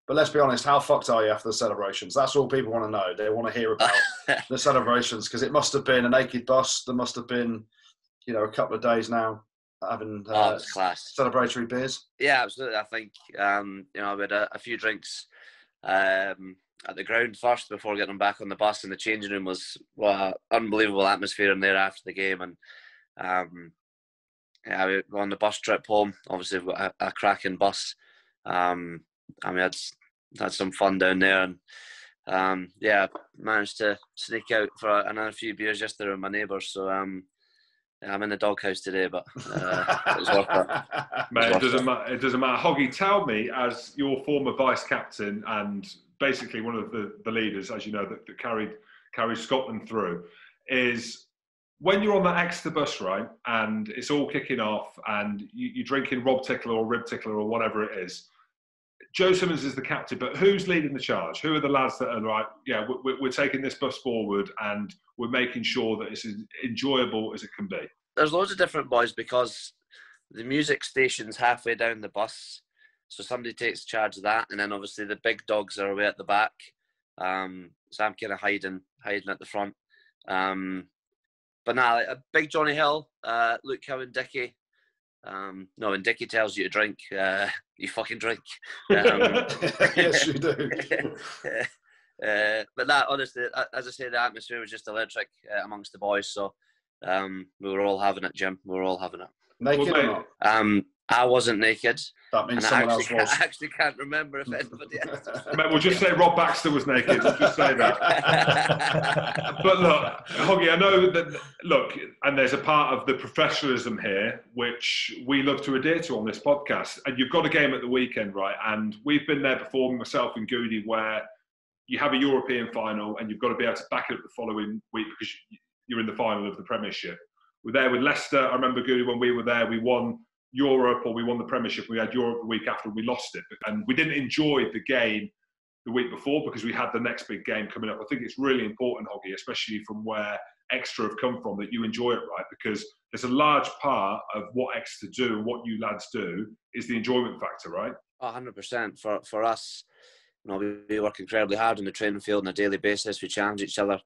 S2: but let's be honest, how fucked are you after the celebrations? That's all people want to know. They want to hear about the celebrations, because it must have been a naked bus. There must have been, a couple of days now having
S4: class.
S2: Celebratory beers.
S4: Yeah, absolutely. I think, we had a few drinks at the ground first before getting back on the bus, and the changing room was unbelievable atmosphere in there after the game. And we were on the bus trip home. Obviously, we've got a cracking bus, and we had some fun down there. And managed to sneak out for another few beers yesterday with my neighbours. So I'm in the doghouse today, but it was worth it.
S3: Mate, it doesn't matter. Hoggy, tell me, as your former vice captain and basically one of the leaders, as you know, that carried Scotland through, is when you're on that Exeter bus, right, and it's all kicking off, and you're drinking Rob Tickler or Rib Tickler or whatever it is. Joe Simmons is the captain, but who's leading the charge? Who are the lads that are like, we're taking this bus forward and we're making sure that it's as enjoyable as it can be?
S4: There's loads of different boys, because the music station's halfway down the bus, so somebody takes charge of that, and then obviously the big dogs are away at the back. So I'm kind of hiding at the front. But now, a big Johnny Hill, Luke Cowan, Dickie. When Dickie tells you to drink, you fucking drink.
S2: Yes, you do.
S4: But that, honestly, as I say, the atmosphere was just electric amongst the boys. So we were all having it, Jim. We were all having it.
S2: Naked or not?
S4: I wasn't naked.
S2: That means someone else was.
S4: I actually can't remember if anybody else was.
S3: Mate, we'll just say Rob Baxter was naked. We'll just say that. But look, Hoggy, I know that, and there's a part of the professionalism here which we love to adhere to on this podcast. And you've got a game at the weekend, right? And we've been there before, myself and Goodey, where you have a European final and you've got to be able to back it up the following week because you're in the final of the Premiership. We're there with Leicester. I remember, Goodey, when we were there, we won Europe, or we won the Premiership. We had Europe the week after, we lost it, and we didn't enjoy the game the week before because we had the next big game coming up. I think it's really important, Hoggy, especially from where Exeter have come from, that you enjoy it, right? Because there's a large part of what Exeter do and what you lads do is the enjoyment factor, right?
S4: 100%. For us, we work incredibly hard on the training field on a daily basis. We challenge each other.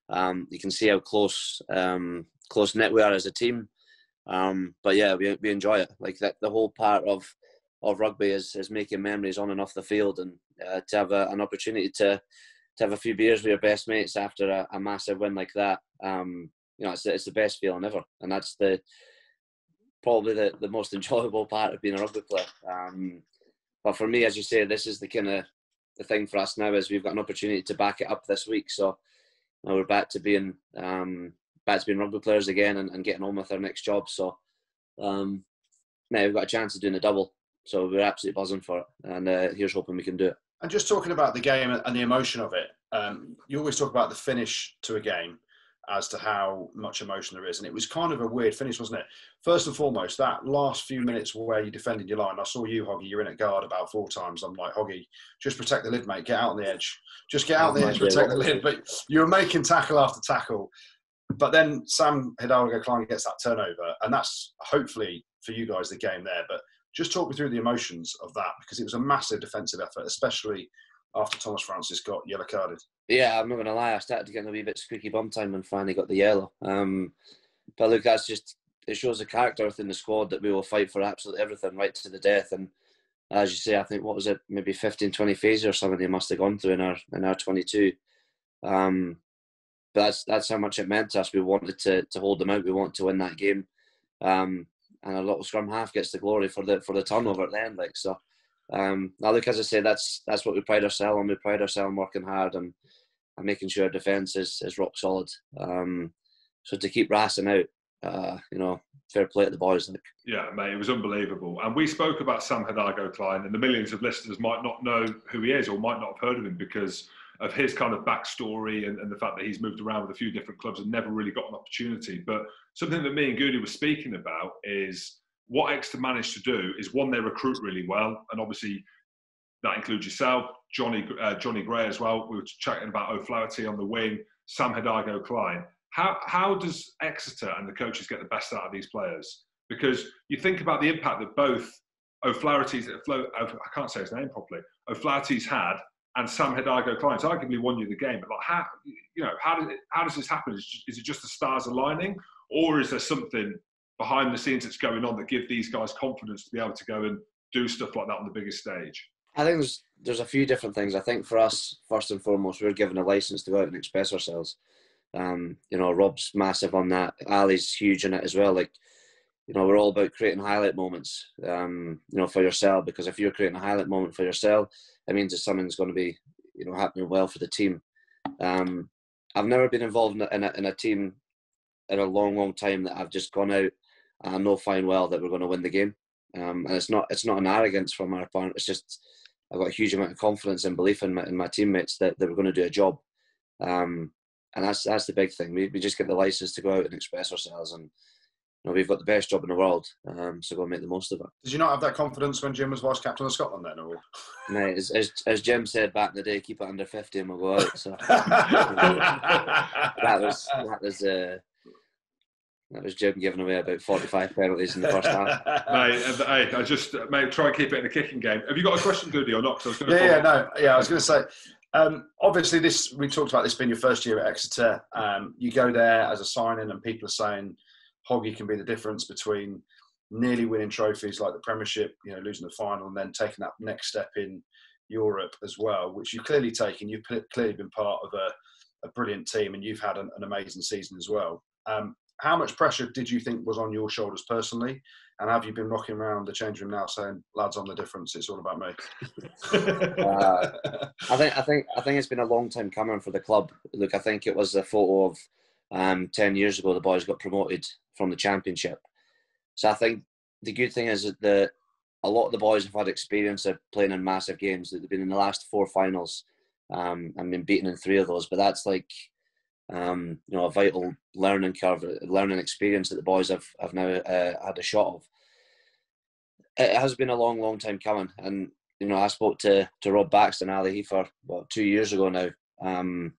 S4: You can see how close knit we are as a team. But yeah, we enjoy it. Like that, the whole part of rugby is making memories on and off the field, and to have an opportunity to have a few beers with your best mates after a massive win like that. It's the best feeling ever, and that's probably the most enjoyable part of being a rugby player. But for me, as you say, this is the kind of the thing for us now is we've got an opportunity to back it up this week. So we're back to being rugby players again and getting on with our next job. So now we've got a chance of doing a double. So we're absolutely buzzing for it. And here's hoping we can do it.
S2: And just talking about the game and the emotion of it, you always talk about the finish to a game as to how much emotion there is. And it was kind of a weird finish, wasn't it? First and foremost, that last few minutes where you defended your line, I saw you, Hoggy, you're in at guard about 4 times. I'm like, Hoggy, just protect the lid, mate. Get out on the edge. Just get out on the edge, protect the lid. But you were making tackle after tackle. But then Sam Hidalgo-Klein gets that turnover, and that's hopefully for you guys, the game there. But just talk me through the emotions of that, because it was a massive defensive effort, especially after Thomas Francis got yellow carded.
S4: Yeah, I'm not going to lie. I started getting a wee bit squeaky bum time when finally got the yellow. But look, it shows the character within the squad that we will fight for absolutely everything right to the death. And as you say, I think, what was it, maybe 15, 20 phases or something they must have gone through in our 22. But that's how much it meant to us. We wanted to hold them out. We wanted to win that game. And a little scrum half gets the glory for the turnover at the end. Now, look, as I say, that's what we pride ourselves on. We pride ourselves on working hard and making sure our defence is rock solid. So to keep rassing out, fair play to the boys.
S3: Yeah, mate, it was unbelievable. And we spoke about Sam Hidalgo-Klein, and the millions of listeners might not know who he is or might not have heard of him because of his kind of backstory and the fact that he's moved around with a few different clubs and never really got an opportunity. But something that me and Goodey were speaking about is what Exeter managed to do is, one, they recruit really well, and obviously that includes yourself, Johnny Gray as well. We were chatting about O'Flaherty on the wing, Sam Hidalgo-Klein. How does Exeter and the coaches get the best out of these players? Because you think about the impact that both O'Flaherty's, I can't say his name properly, O'Flaherty's had, and Sam Hidalgo-Klein's arguably won you the game. But how does this happen? Is it just the stars aligning, or is there something behind the scenes that's going on that give these guys confidence to be able to go and do stuff like that on the biggest stage?
S4: I think there's a few different things. I think for us, first and foremost, we're given a license to go out and express ourselves. Rob's massive on that. Ali's huge in it as well. We're all about creating highlight moments, for yourself, because if you're creating a highlight moment for yourself, it means that something's going to be, happening well for the team. I've never been involved in a team in a long, long time that I've just gone out and I know fine well that we're going to win the game. And it's not an arrogance from our part. It's just I've got a huge amount of confidence and belief in my teammates that we're going to do a job. And that's the big thing. We just get the license to go out and express ourselves, and we've got the best job in the world, so go and make the most of it.
S2: Did you not have that confidence when Jim was vice captain of Scotland then? Or?
S4: Mate, as Jim said back in the day, keep it under 50 and we'll go out. So that was Jim giving away about 45 penalties in the first half.
S3: Mate, try and keep it in the kicking game. Have you got a question, Goodey, or not?
S2: I was going to say, obviously we talked about this being your first year at Exeter. You go there as a signing and people are saying Hoggy can be the difference between nearly winning trophies like the Premiership, losing the final, and then taking that next step in Europe as well, which you've clearly taken. You've clearly been part of a brilliant team, and you've had an amazing season as well. How much pressure did you think was on your shoulders personally? And have you been rocking around the change room now saying, lads, I'm the difference, it's all about me?
S4: I think it's been a long time coming for the club. Look, I think it was a photo of 10 years ago, the boys got promoted from the Championship. So I think the good thing is that a lot of the boys have had experience of playing in massive games. They've been in the last 4 finals and been beaten in 3 of those. But that's a vital learning curve, learning experience that the boys have now had a shot of. It has been a long, long time coming. And, I spoke to Rob Baxter and Ali Heifer 2 years ago now. And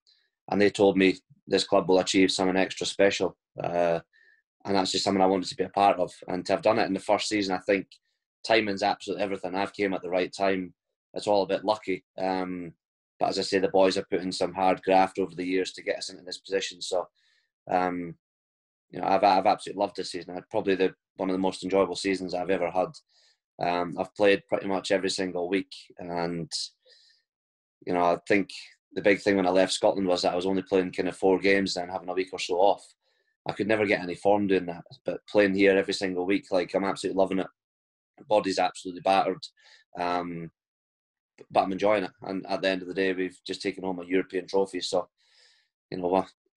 S4: they told me this club will achieve something extra special. And that's just something I wanted to be a part of. And to have done it in the first season, I think timing's absolutely everything. I've came at the right time. It's all a bit lucky. But as I say, the boys have put in some hard graft over the years to get us into this position. So, I've absolutely loved this season. Probably one of the most enjoyable seasons I've ever had. I've played pretty much every single week. And, I think the big thing when I left Scotland was that I was only playing kind of 4 games and having a week or so off. I could never get any form doing that. But playing here every single week, I'm absolutely loving it. The body's absolutely battered. But I'm enjoying it. And at the end of the day, we've just taken home a European trophy. So,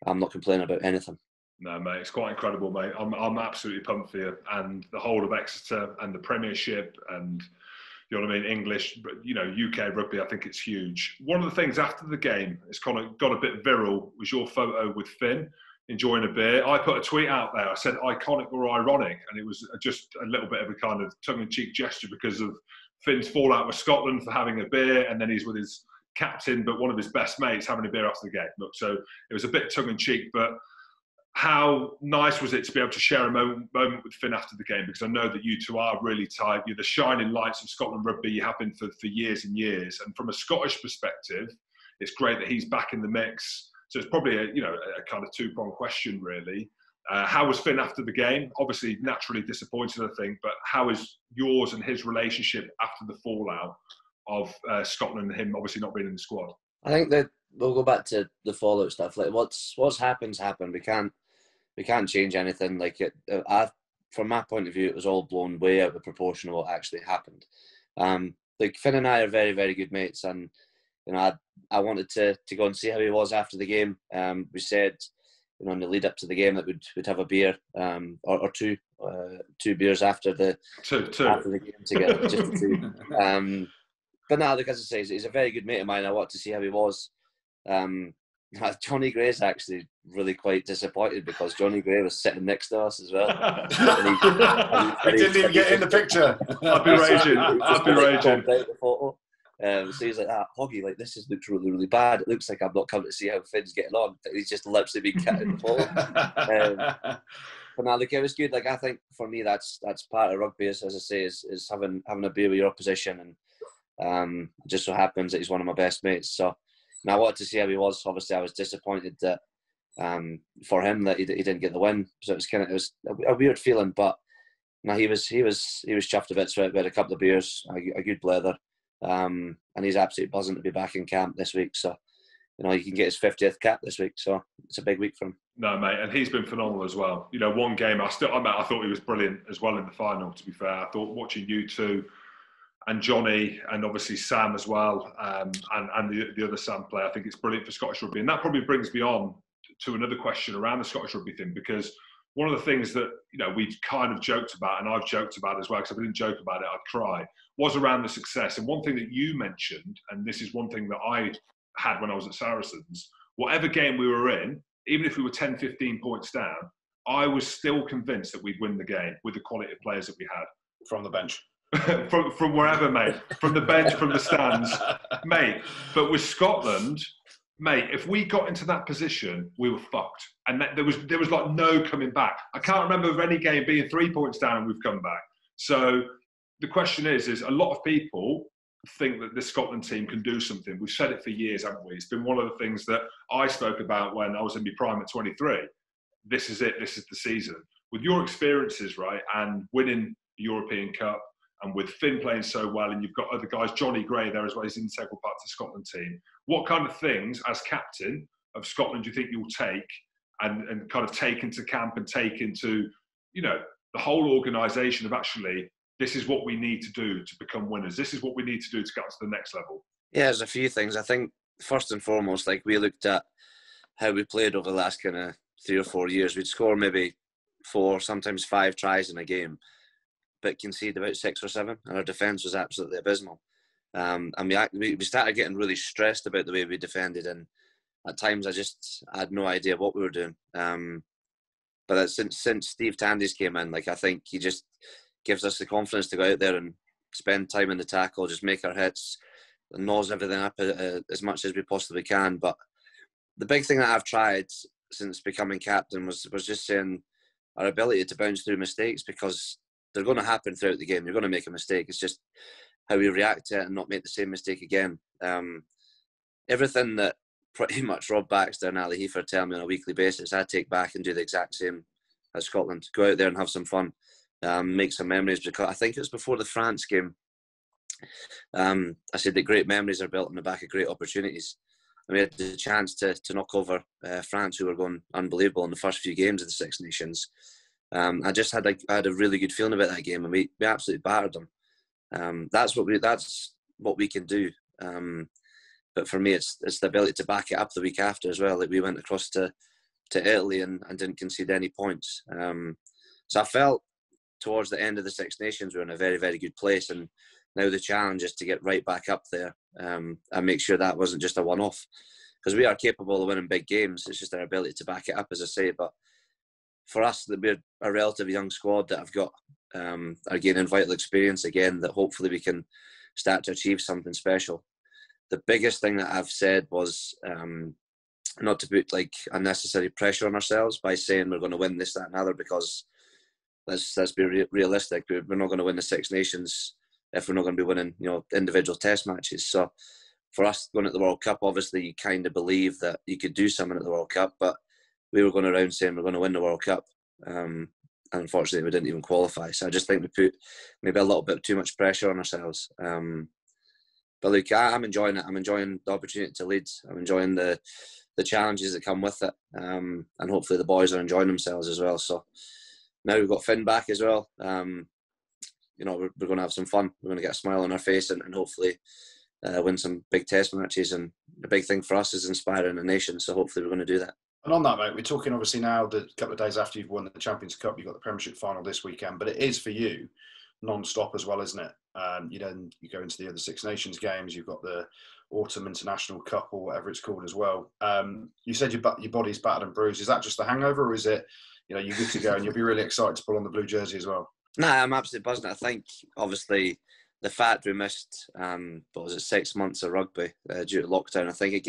S4: I'm not complaining about anything.
S3: No, mate, it's quite incredible, mate. I'm absolutely pumped for you. And the whole of Exeter and the Premiership and, English, UK rugby, I think it's huge. One of the things after the game, it's kind of got a bit viral, was your photo with Finn enjoying a beer. I put a tweet out there. I said iconic or ironic. And it was just a little bit of a kind of tongue-in-cheek gesture because of Finn's fallout with Scotland for having a beer, and then he's with his captain, but one of his best mates having a beer after the game. Look, so it was a bit tongue-in-cheek, but how nice was it to be able to share a moment with Finn after the game? Because I know that you two are really tight. You're the shining lights of Scotland rugby. You have been for years and years. And from a Scottish perspective, it's great that he's back in the mix. So it's probably a kind of two-pronged question, really. How was Finn after the game? Obviously, naturally disappointed, I think. But how is yours and his relationship after the fallout of Scotland and him obviously not being in the squad?
S4: I think that we'll go back to the fallout stuff. Like what's happened. We can't change anything. Like from my point of view, it was all blown way out of proportion of what actually happened. Like Finn and I are very, very good mates, and I wanted to go and see how he was after the game. We said, in the lead up to the game that we'd have a beer or two beers after the game together, just the two. But now, like as I say, he's a very good mate of mine. I wanted to see how he was. Johnny Gray's actually really quite disappointed because Johnny Gray was sitting next to us as well.
S2: He didn't even get in the picture.
S3: I'd be raging.
S4: The photo. So he's like, Hoggy, like this looks really, really bad. It looks like I'm not coming to see how Finn's getting on. He's just literally been cut in the photo. But now, look, it was good. Like I think for me, that's part of rugby. As I say, is having a beer with your opposition, and just so happens that he's one of my best mates. So. And I wanted to see how he was. Obviously, I was disappointed that for him that he didn't get the win. So it was a weird feeling. But no, he was chuffed a bit. So we had a couple of beers, a good blether, and he's absolutely buzzing to be back in camp this week. So he can get his 50th cap this week. So it's a big week for him.
S3: No, mate, and he's been phenomenal as well. One game I thought he was brilliant as well in the final. To be fair, I thought watching you two. And Johnny, and obviously Sam as well, and the other Sam player. I think it's brilliant for Scottish rugby. And that probably brings me on to another question around the Scottish rugby thing, because one of the things that we've kind of joked about, and I've joked about as well, because if I didn't joke about it, I'd cry, was around the success. And one thing that you mentioned, and this is one thing that I had when I was at Saracens, whatever game we were in, even if we were 10, 15 points down, I was still convinced that we'd win the game with the quality of players that we had.
S2: From the bench.
S3: from wherever, mate. From the bench, from the stands, mate. But with Scotland, mate, if we got into that position, we were fucked. And there was like no coming back. I can't remember of any game being 3 points down and we've come back. So the question is a lot of people think that this Scotland team can do something. We've said it for years, haven't we? It's been one of the things that I spoke about when I was in my prime at 23. This is it. This is the season. With your experiences, right, and winning the European Cup, and with Finn playing so well, and you've got other guys, Johnny Gray there as well, he's an integral part of the Scotland team. What kind of things, as captain of Scotland, do you think you'll take and kind of take into camp and take into, the whole organisation of actually, this is what we need to do to become winners. This is what we need to do to get to the next level.
S4: Yeah, there's a few things. I think, first and foremost, like we looked at how we played over the last kind of 3 or 4 years. We'd score maybe 4, sometimes 5 tries in a game, but concede about 6 or 7, and our defence was absolutely abysmal. And we started getting really stressed about the way we defended, and at times I had no idea what we were doing. But since Steve Tandy's came in, like I think he just gives us the confidence to go out there and spend time in the tackle, just make our hits, and nose everything up as much as we possibly can. But the big thing that I've tried since becoming captain was just saying our ability to bounce through mistakes, because they're going to happen throughout the game. You're going to make a mistake. It's just how we react to it and not make the same mistake again. Everything that pretty much Rob Baxter and Ali Heifer tell me on a weekly basis, I take back and do the exact same as Scotland. Go out there and have some fun, make some memories. Because I think it was before the France game, I said that great memories are built on the back of great opportunities. And we had the chance to knock over France, who were going unbelievable in the first few games of the Six Nations. I had a really good feeling about that game, and we absolutely battered them. That's what we can do. But for me, it's the ability to back it up the week after as well. Like we went across to Italy and didn't concede any points. So I felt towards the end of the Six Nations we were in a very, very good place, and now the challenge is to get right back up there and make sure that wasn't just a one-off, because we are capable of winning big games. It's just our ability to back it up, as I say. But for us, we're a relatively young squad that have got are gaining vital experience again, that hopefully we can start to achieve something special. The biggest thing that I've said was not to put like unnecessary pressure on ourselves by saying we're going to win this, that, and other, because let's be realistic. We're not going to win the Six Nations if we're not going to be winning, individual test matches. So for us going at the World Cup, obviously you kind of believe that you could do something at the World Cup, but we were going around saying we're going to win the World Cup. And unfortunately, we didn't even qualify. So I just think we put maybe a little bit too much pressure on ourselves. But look, I'm enjoying it. I'm enjoying the opportunity to lead. I'm enjoying the challenges that come with it. And hopefully the boys are enjoying themselves as well. So now we've got Finn back as well. We're going to have some fun. We're going to get a smile on our face and hopefully win some big test matches. And the big thing for us is inspiring the nation. So hopefully we're going to do that.
S2: And on that, mate, we're talking obviously now the couple of days after you've won the Champions Cup, you've got the Premiership final this weekend, but it is for you non-stop as well, isn't it? You go into the other Six Nations games, you've got the Autumn International Cup or whatever it's called as well. You said your body's battered and bruised. Is that just the hangover, or is it, you're good to go and you'll be really excited to pull on the blue jersey as well?
S4: Nah, I'm absolutely buzzing. I think obviously the fact we missed, 6 months of rugby due to lockdown, I think it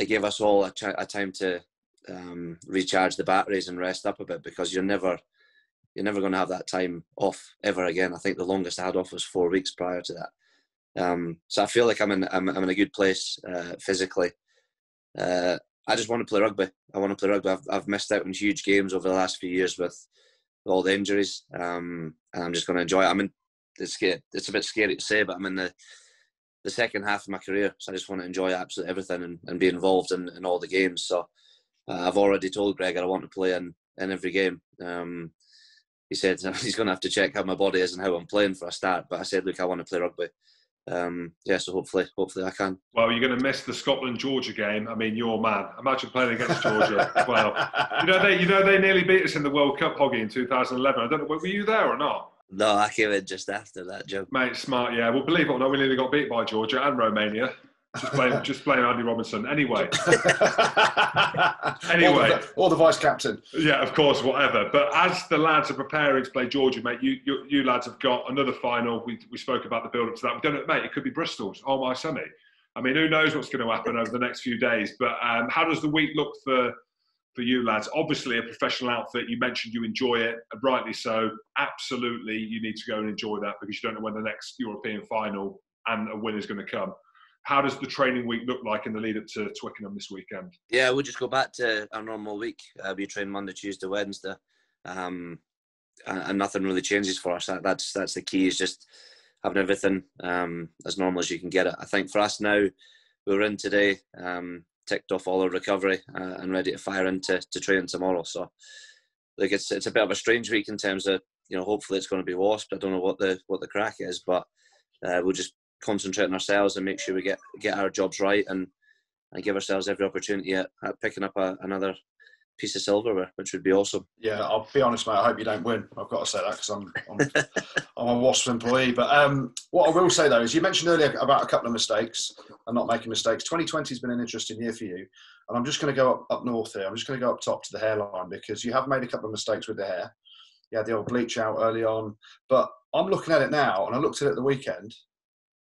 S4: gave us all a time to recharge the batteries and rest up a bit, because you're never going to have that time off ever again. I think the longest I had off was 4 weeks prior to that. So I feel like I'm in a good place physically. I just want to play rugby. I want to play rugby. I've missed out on huge games over the last few years with all the injuries, and I'm just going to enjoy it. It's a bit scary to say, but I'm in the second half of my career, so I just want to enjoy absolutely everything and be involved in all the games. So I've already told Gregor I want to play in every game. He said he's going to have to check how my body is and how I'm playing for a start, but I said, look, I want to play rugby. So hopefully I can.
S3: Well, you're going to miss the Scotland-Georgia game. I mean, you're man. Imagine playing against Georgia. Well, they nearly beat us in the World Cup, Hoggy, in 2011. I don't know, were you there or not?
S4: No, I came in just after that, Joe.
S3: Mate, smart, yeah. Well, believe it or not, we nearly got beat by Georgia and Romania. Just playing Andy Robinson. Anyway.
S2: Or the vice captain.
S3: Yeah, of course, whatever. But as the lads are preparing to play Georgia, mate, you lads have got another final. We spoke about the build-up to that. We don't know, mate, it could be Bristol or my semi. I mean, who knows what's going to happen over the next few days. But how does the week look for you lads? Obviously, a professional outfit. You mentioned you enjoy it, and rightly so. Absolutely, you need to go and enjoy that, because you don't know when the next European final and a win is going to come. How does the training week look like in the lead up to Twickenham this weekend? Yeah,
S4: we'll just go back to our normal week. We train Monday, Tuesday, Wednesday, and nothing really changes for us. That's the key, is just having everything as normal as you can get it. I think for us now, we were in today, ticked off all our recovery and ready to fire into training tomorrow. So, like, it's a bit of a strange week in terms of, hopefully it's going to be Wasps. I don't know what the crack is, but we'll just concentrate on ourselves and make sure we get our jobs right and give ourselves every opportunity at picking up another piece of silverware, which would be awesome.
S2: Yeah, I'll be honest, mate, I hope you don't win. I've got to say that, because I'm a Wasps employee. But what I will say, though, is you mentioned earlier about a couple of mistakes and not making mistakes. 2020 has been an interesting year for you. And I'm just going to go up north here. I'm just going to go up top to the hairline, because you have made a couple of mistakes with the hair. You had the old bleach out early on. But I'm looking at it now, and I looked at it at the weekend.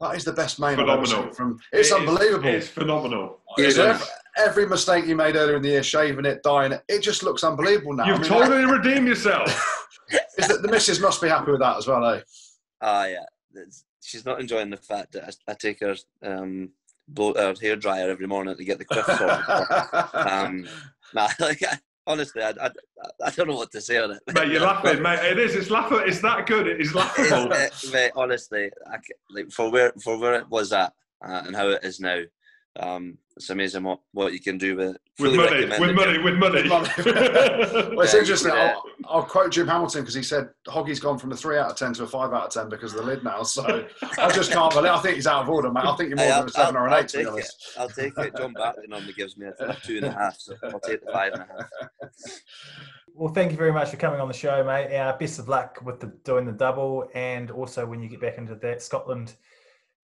S2: That is the best mane I've ever seen from. It's unbelievable.
S3: It's phenomenal.
S2: Every mistake you made earlier in the year, shaving it, dyeing it, it just looks unbelievable now.
S3: You've totally redeemed yourself.
S2: Is that the missus must be happy with that as well, eh?
S4: Yeah. She's not enjoying the fact that I take her hair dryer every morning to get the quiff sorted. Honestly, I don't know what to say on it.
S3: Mate, you're laughing, mate. It is. It's laughable. It's that good. It is laughable.
S4: Mate, honestly, for where it was at and how it is now, it's amazing what you can do with
S3: money.
S2: Well, it's interesting. I'll quote Jim Hamilton, because he said Hoggy's gone from a 3 out of 10 to a 5 out of 10 because of the lid now. So I just can't believe. I think he's out of order, mate. I think you're more than a 7 or an 8, to be honest.
S4: I'll take it. John Bartley normally gives me a 2.5, so I'll take the 5.5.
S1: Well, thank you very much for coming on the show, mate. Best of luck with doing the double, and also when you get back into that Scotland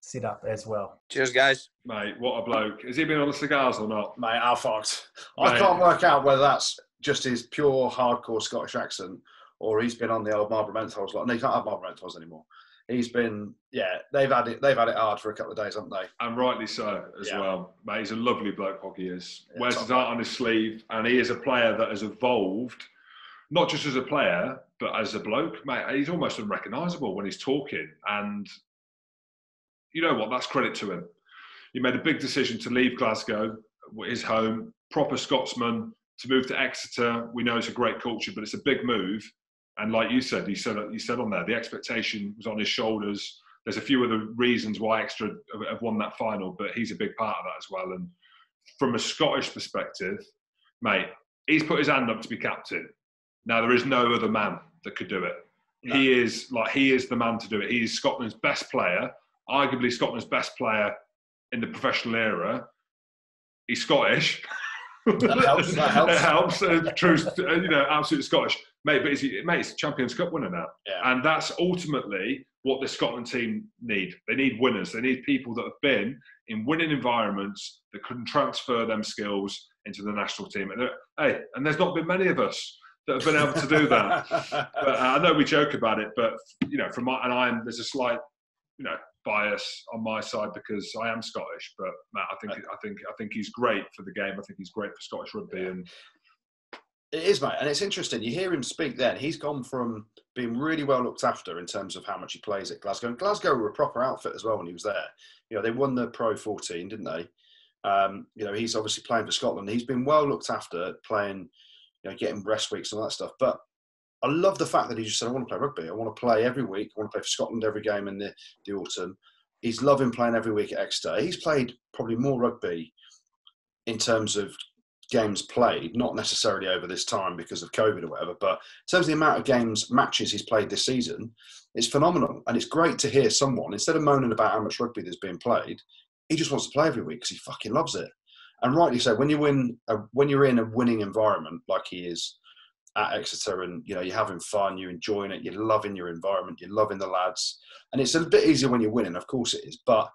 S1: set up as well.
S4: Cheers, guys.
S3: Mate, what a bloke. Has he been on the cigars or not?
S2: Mate, how fucked. I can't work out whether that's just his pure hardcore Scottish accent or he's been on the old Marlboro Menthols. No, you can't have Marlboro Menthols anymore. He's been, they've had it hard for a couple of days, haven't they?
S3: And rightly so as well. Mate, he's a lovely bloke, Hoggy is.
S2: Yeah,
S3: Wears his heart on his sleeve, and he is a player that has evolved, not just as a player, but as a bloke. Mate, he's almost unrecognisable when he's talking. And you know what? That's credit to him. He made a big decision to leave Glasgow, his home, proper Scotsman, to move to Exeter. We know it's a great culture, but it's a big move. And like you said on there, the expectation was on his shoulders. There's a few other reasons why Exeter have won that final, but he's a big part of that as well. And from a Scottish perspective, mate, he's put his hand up to be captain. Now, there is no other man that could do it. No. He is the man to do it. He is Scotland's best player, arguably Scotland's best player in the professional era. He's Scottish.
S2: That helps.
S3: It helps. True, absolutely Scottish. Mate, but it's a Champions Cup winner now.
S2: Yeah.
S3: And that's ultimately what the Scotland team need. They need winners. They need people that have been in winning environments that can transfer them skills into the national team. And there's not been many of us that have been able to do that. But I know we joke about it, but there's a slight, bias on my side because I am Scottish. But Matt, I think he's great for the game. I think he's great for Scottish rugby.
S2: Yeah.
S3: And
S2: it is, mate, and it's interesting. You hear him speak then. He's gone from being really well looked after in terms of how much he plays at Glasgow. And Glasgow were a proper outfit as well when he was there. They won the Pro 14, didn't they? He's obviously playing for Scotland. He's been well looked after, playing, getting rest weeks and all that stuff. But I love the fact that he just said, I want to play rugby. I want to play every week. I want to play for Scotland every game in the autumn. He's loving playing every week at Exeter. He's played probably more rugby in terms of games played, not necessarily over this time because of COVID or whatever, but in terms of the amount of matches he's played this season, it's phenomenal. And it's great to hear someone, instead of moaning about how much rugby there's being played, he just wants to play every week because he fucking loves it. And rightly so, when you're in a winning environment like he is at Exeter, and you're having fun, you're enjoying it, you're loving your environment, you're loving the lads, and it's a bit easier when you're winning, of course it is, but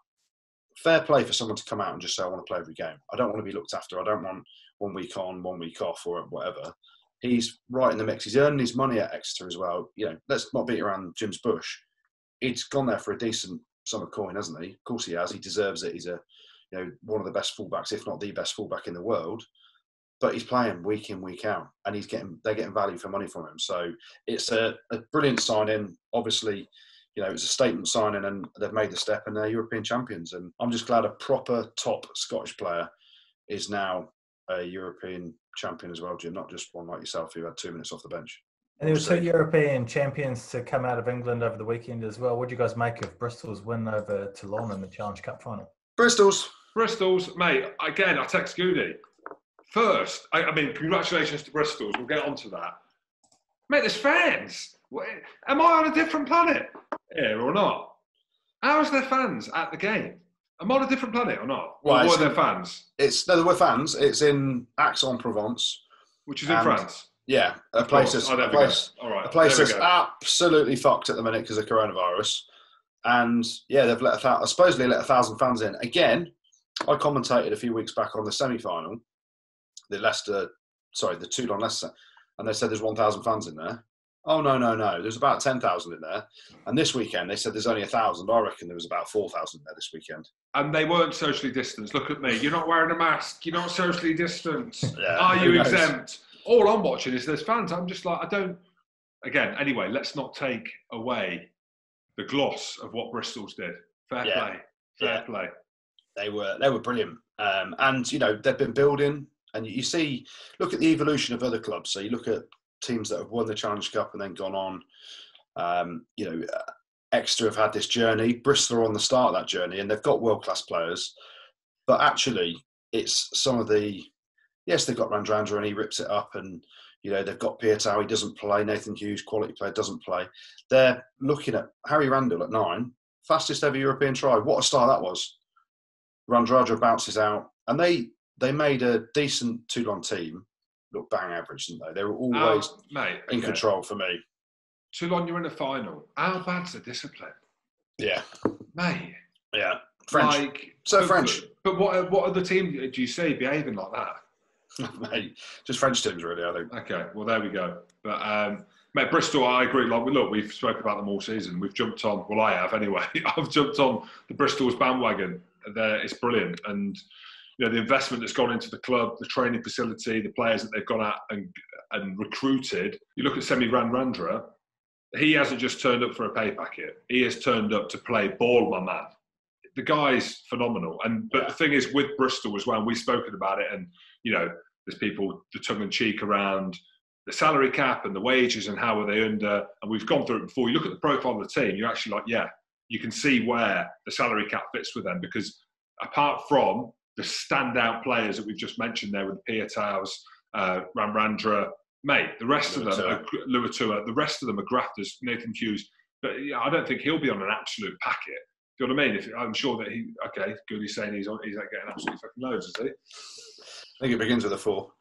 S2: fair play for someone to come out and just say, I want to play every game. I don't want to be looked after. I don't want 1 week on, 1 week off or whatever. He's right in the mix. He's earning his money at Exeter as well. Let's not beat around Jim's bush. He's gone there for a decent sum of coin, hasn't he? Of course he has. He deserves it. He's one of the best fullbacks, if not the best fullback in the world. But he's playing week in, week out, and they're getting value for money from him. So it's a brilliant signing. Obviously, it's a statement signing, and they've made the step, and they're European champions. And I'm just glad a proper top Scottish player is now a European champion as well, Jim, not just one like yourself who had 2 minutes off the bench.
S1: And there were 2 European champions to come out of England over the weekend as well. What do you guys make of Bristol's win over Toulon in the Challenge Cup final?
S2: Bristol's,
S3: mate, again, I text Goodey. First, I mean, congratulations to Bristol's. We'll get onto that. Mate, there's fans. Am I on a different planet here or not? How's there fans at the game? Am I on a different planet or not? Well, or were there fans?
S2: There were fans. It's in Aix-en-Provence.
S3: Which is in France?
S2: Yeah, a place that's absolutely fucked at the minute because of coronavirus. And yeah, they've supposedly let 1,000 fans in. Again, I commentated a few weeks back on the semi-final, the Toulon Leicester, and they said there's 1,000 fans in there. Oh, no. There's about 10,000 in there. And this weekend, they said there's only 1,000. I reckon there was about 4,000 there this weekend.
S3: And they weren't socially distanced. Look at me. You're not wearing a mask. You're not socially distanced.
S2: Yeah,
S3: are you exempt? All I'm watching is there's fans. I'm just like, anyway, let's not take away the gloss of what Bristol's did. Fair play.
S2: They were brilliant. And, they've been building. And you see, look at the evolution of other clubs. So you look at teams that have won the Challenge Cup and then gone on. Exeter have had this journey. Bristol are on the start of that journey, and they've got world-class players. But actually, it's some of the... Yes, they've got Randrandra and he rips it up, and they've got Pietau, he doesn't play. Nathan Hughes, quality player, doesn't play. They're looking at Harry Randall at 9, fastest ever European try. What a start that was. Randrandra bounces out, and they made a decent Toulon team look bang average, didn't they? They were always in control for me.
S3: Toulon, you're in the final. How bad's the discipline?
S2: Yeah.
S3: Mate.
S2: Yeah. French. French.
S3: But what other team do you see behaving like that?
S2: Mate, just French teams, really, I think.
S3: Okay, well, there we go. But Mate, Bristol, I agree. Like, look, we've spoken about them all season. We've jumped on. Well, I have anyway. I've jumped on the Bristol's bandwagon. It's brilliant, and you know the investment that's gone into the club, the training facility, the players that they've gone out and recruited. You look at Semi Ranrandra. He hasn't just turned up for a pay packet. He has turned up to play ball, my man. The guy's phenomenal. But the thing is, with Bristol as well, and we've spoken about it, and you know, there's people the tongue in cheek around the salary cap and the wages and how are they under, and we've gone through it before. You look at the profile of the team, you're actually like, yeah, you can see where the salary cap fits with them, because apart from the standout players that we've just mentioned there with the Piataus, Ranrandra, mate, the rest of them are Luatua, the rest of them are grafters, Nathan Hughes, but yeah, I don't think he'll be on an absolute packet. Do you know what I mean? I'm sure that Goodey's saying he's like getting absolutely fucking loads, is he?
S2: I think it begins with a 4.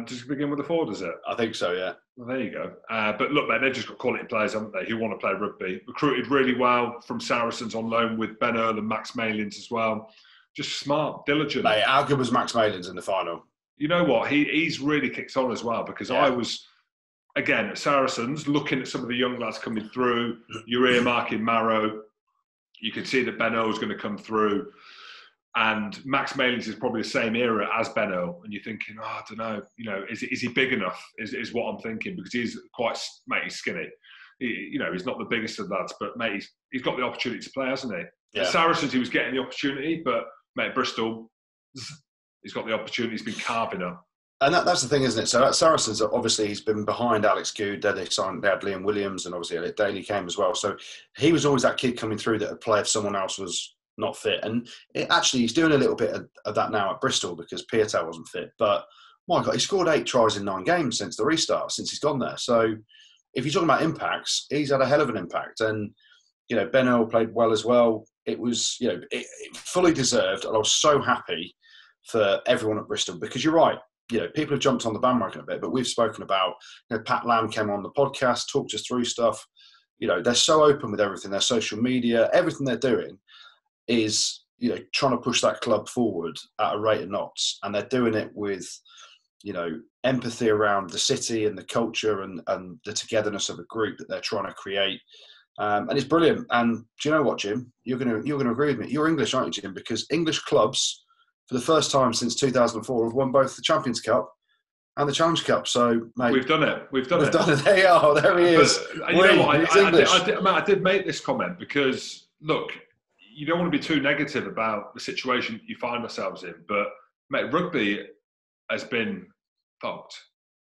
S3: Does it begin with a 4, does it?
S2: I think so, yeah.
S3: Well, there you go. But look, mate, they've just got quality players, haven't they, who want to play rugby. Recruited really well from Saracens on loan with Ben Earl and Max Malins as well. Just smart, diligent.
S2: Mate, how good was Max Malins in the final?
S3: You know what? He's really kicked on as well, because I was, again, at Saracens, looking at some of the young lads coming through, you're earmarking Marrow. You can see that Ben Earl is going to come through. And Max Malins is probably the same era as Ben Earl. And you're thinking, I don't know, you know, is he big enough, is what I'm thinking, because he's he's skinny. He's not the biggest of lads, but, mate, he's got the opportunity to play, hasn't he?
S2: Yeah.
S3: At Saracens, he was getting the opportunity, but, mate, Bristol, he's got the opportunity. He's been carving up.
S2: And that's the thing, isn't it? So at Saracens, obviously, he's been behind Alex Goode. Then they had Liam Williams, and obviously Elliot Daly came as well. So he was always that kid coming through that would play if someone else was not fit. And he's doing a little bit of that now at Bristol because Piatau wasn't fit. But, my God, he scored 8 tries in 9 games since the restart, since he's gone there. So if you're talking about impacts, he's had a hell of an impact. And, you know, Ben Earl played well as well. It was, you know, it fully deserved. And I was so happy for everyone at Bristol, because you're right. You know, people have jumped on the bandwagon a bit, but we've spoken about, you know, Pat Lamb came on the podcast, talked us through stuff. You know, they're so open with everything, their social media, everything they're doing is, you know, trying to push that club forward at a rate of knots. And they're doing it with, you know, empathy around the city and the culture and the togetherness of a group that they're trying to create. And it's brilliant. And do you know what, Jim? You're going to agree with me. You're English, aren't you, Jim? Because English clubs, for the first time since 2004, have won both the Champions Cup and the Challenge Cup. So, mate,
S3: we've done it. We've done it.
S2: There you are. There he is.
S3: But, you know what? I did make this comment because, look, you don't want to be too negative about the situation you find ourselves in. But, mate, rugby has been fucked.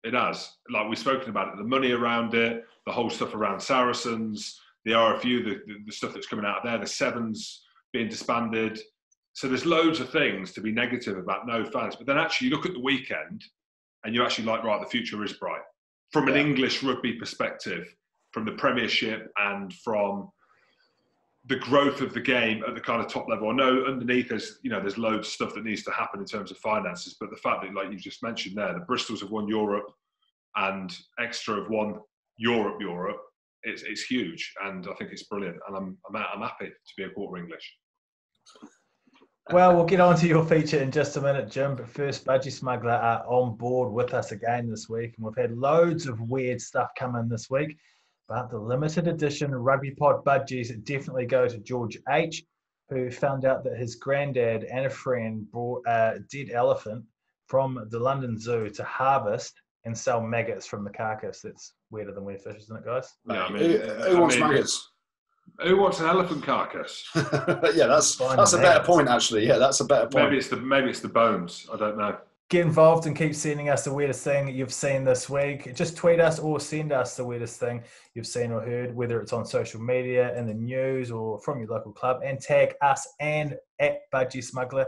S3: It has. Like we've spoken about it, the money around it, the whole stuff around Saracens, the RFU, the stuff that's coming out of there, the Sevens being disbanded. So there's loads of things to be negative about, no fans. But then actually you look at the weekend and you're actually like, right, the future is bright. From an English rugby perspective, from the Premiership and from the growth of the game at the kind of top level. I know underneath there's loads of stuff that needs to happen in terms of finances, but the fact that, like you just mentioned there, the Bristols have won Europe and Exeter have won Europe, it's huge. And I think it's brilliant. And I'm happy to be a quarter English.
S1: Well, we'll get on to your feature in just a minute, Jim. But first, Budgie Smuggler are on board with us again this week. And we've had loads of weird stuff come in this week. But the limited edition Rugby Pod Budgies definitely go to George H., who found out that his granddad and a friend brought a dead elephant from the London Zoo to harvest and sell maggots from the carcass. That's weirder than weird fish, isn't it, guys?
S3: Yeah,
S2: who wants maggots?
S3: Who wants an elephant carcass?
S2: Yeah, that's a better point, actually. Yeah, that's a better point.
S3: Maybe it's the bones. I don't know.
S1: Get involved and keep sending us the weirdest thing that you've seen this week. Just tweet us or send us the weirdest thing you've seen or heard, whether it's on social media, in the news, or from your local club, and tag us and at Budgie Smuggler,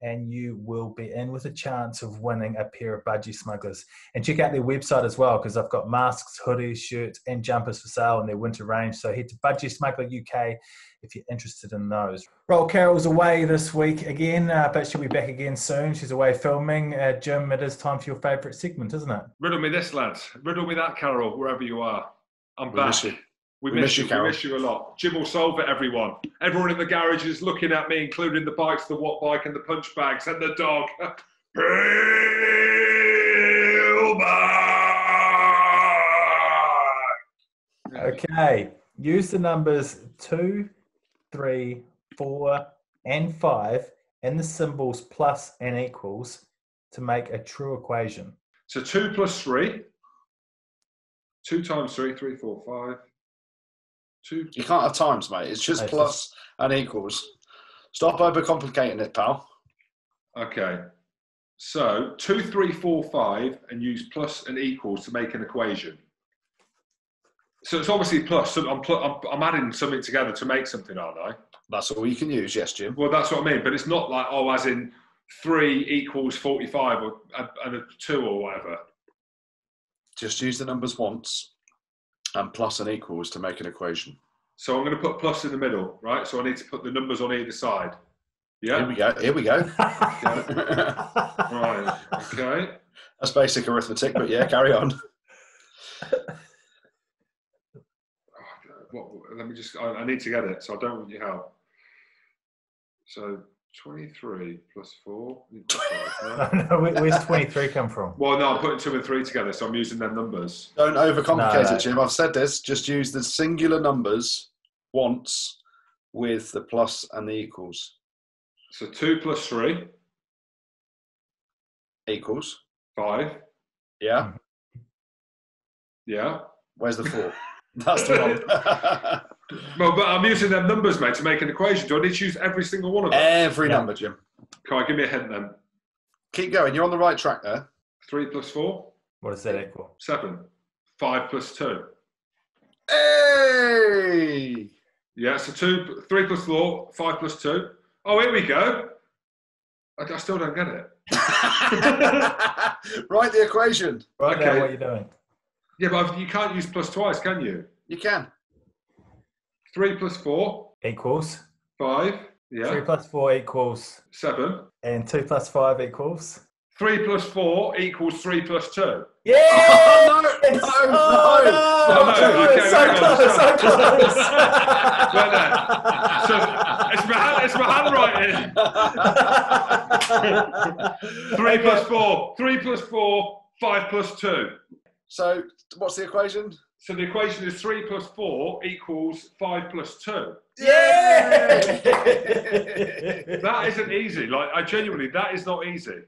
S1: and you will be in with a chance of winning a pair of Budgie Smugglers. And check out their website as well, because I've got masks, hoodies, shirts, and jumpers for sale in their winter range. So head to Budgie Smuggler UK if you're interested in those. Roll Carol's away this week again, but she'll be back again soon. She's away filming. Jim, it is time for your favourite segment, isn't it?
S3: Riddle me this, lads. Riddle me that, Carol, wherever you are. I'm back. We miss you, Carol. We miss you a lot. Jim will solve it, everyone. Everyone in the garage is looking at me, including the bikes, the watt bike, and the punch bags, and the dog.
S1: Okay. Use the numbers 2, 3, 4, and 5 and the symbols plus and equals to make a true equation.
S3: So 2 plus 3. 2 times 3, 3, 4, 5. 2.
S2: You can't have times, mate. It's just plus and equals. Stop overcomplicating it, pal.
S3: Okay. So 2, 3, 4, 5, and use plus and equals to make an equation. So it's obviously plus. So I'm adding something together to make something, aren't I?
S2: That's all you can use, yes, Jim.
S3: Well, that's what I mean. But it's not like, oh, as in 3 equals 45 or and a 2 or whatever.
S2: Just use the numbers once and plus and equals to make an equation.
S3: So I'm going to put plus in the middle, right? So I need to put the numbers on either side. Yeah?
S2: Here we go.
S3: Right, okay.
S2: That's basic arithmetic, but yeah, carry on.
S3: Let me just, I need to get it, so I don't want your help. So 23 plus 4.
S1: No, where's 23 come from?
S3: Well, no, I'm putting 2 and 3 together, so I'm using them numbers.
S2: Don't overcomplicate it, Jim. I've said this. Just use the singular numbers once with the plus and the equals.
S3: So 2 plus 3.
S2: Equals.
S3: 5.
S2: Yeah.
S3: Yeah.
S2: Where's the 4? That's the one.
S3: Well, but I'm using them numbers, mate, to make an equation. Do I need to use every single one of them?
S2: Every number, Jim.
S3: Can I give me a hint then?
S2: Keep going. You're on the right track there.
S3: 3 plus 4.
S1: What does that equal?
S3: 7. 5 plus 2.
S2: Hey!
S3: Yeah, so 3 plus 4, 5 plus 2. Oh, here we go. I still don't get it.
S2: Write the equation.
S1: Right
S3: Okay.
S1: now, what are you doing?
S3: Yeah, but you can't use plus twice, can you?
S2: You can.
S3: 3 plus 4.
S1: Equals.
S3: 5. Yeah.
S1: 3 plus 4 equals.
S3: 7.
S1: And 2 plus 5 equals.
S3: 3 plus 4 equals 3 plus 2.
S1: Yeah!
S2: Oh, no,
S1: Yes!
S2: no,
S3: Oh, no, okay,
S1: so
S3: hang on,
S1: close, so close.
S3: Right there. So it's my handwriting. 3 plus 4. 3 plus 4. 5 plus 2.
S2: So, what's the equation?
S3: So the equation is 3 plus 4 equals 5 plus 2.
S1: Yeah!
S3: That isn't easy. Like, I genuinely, that is not easy.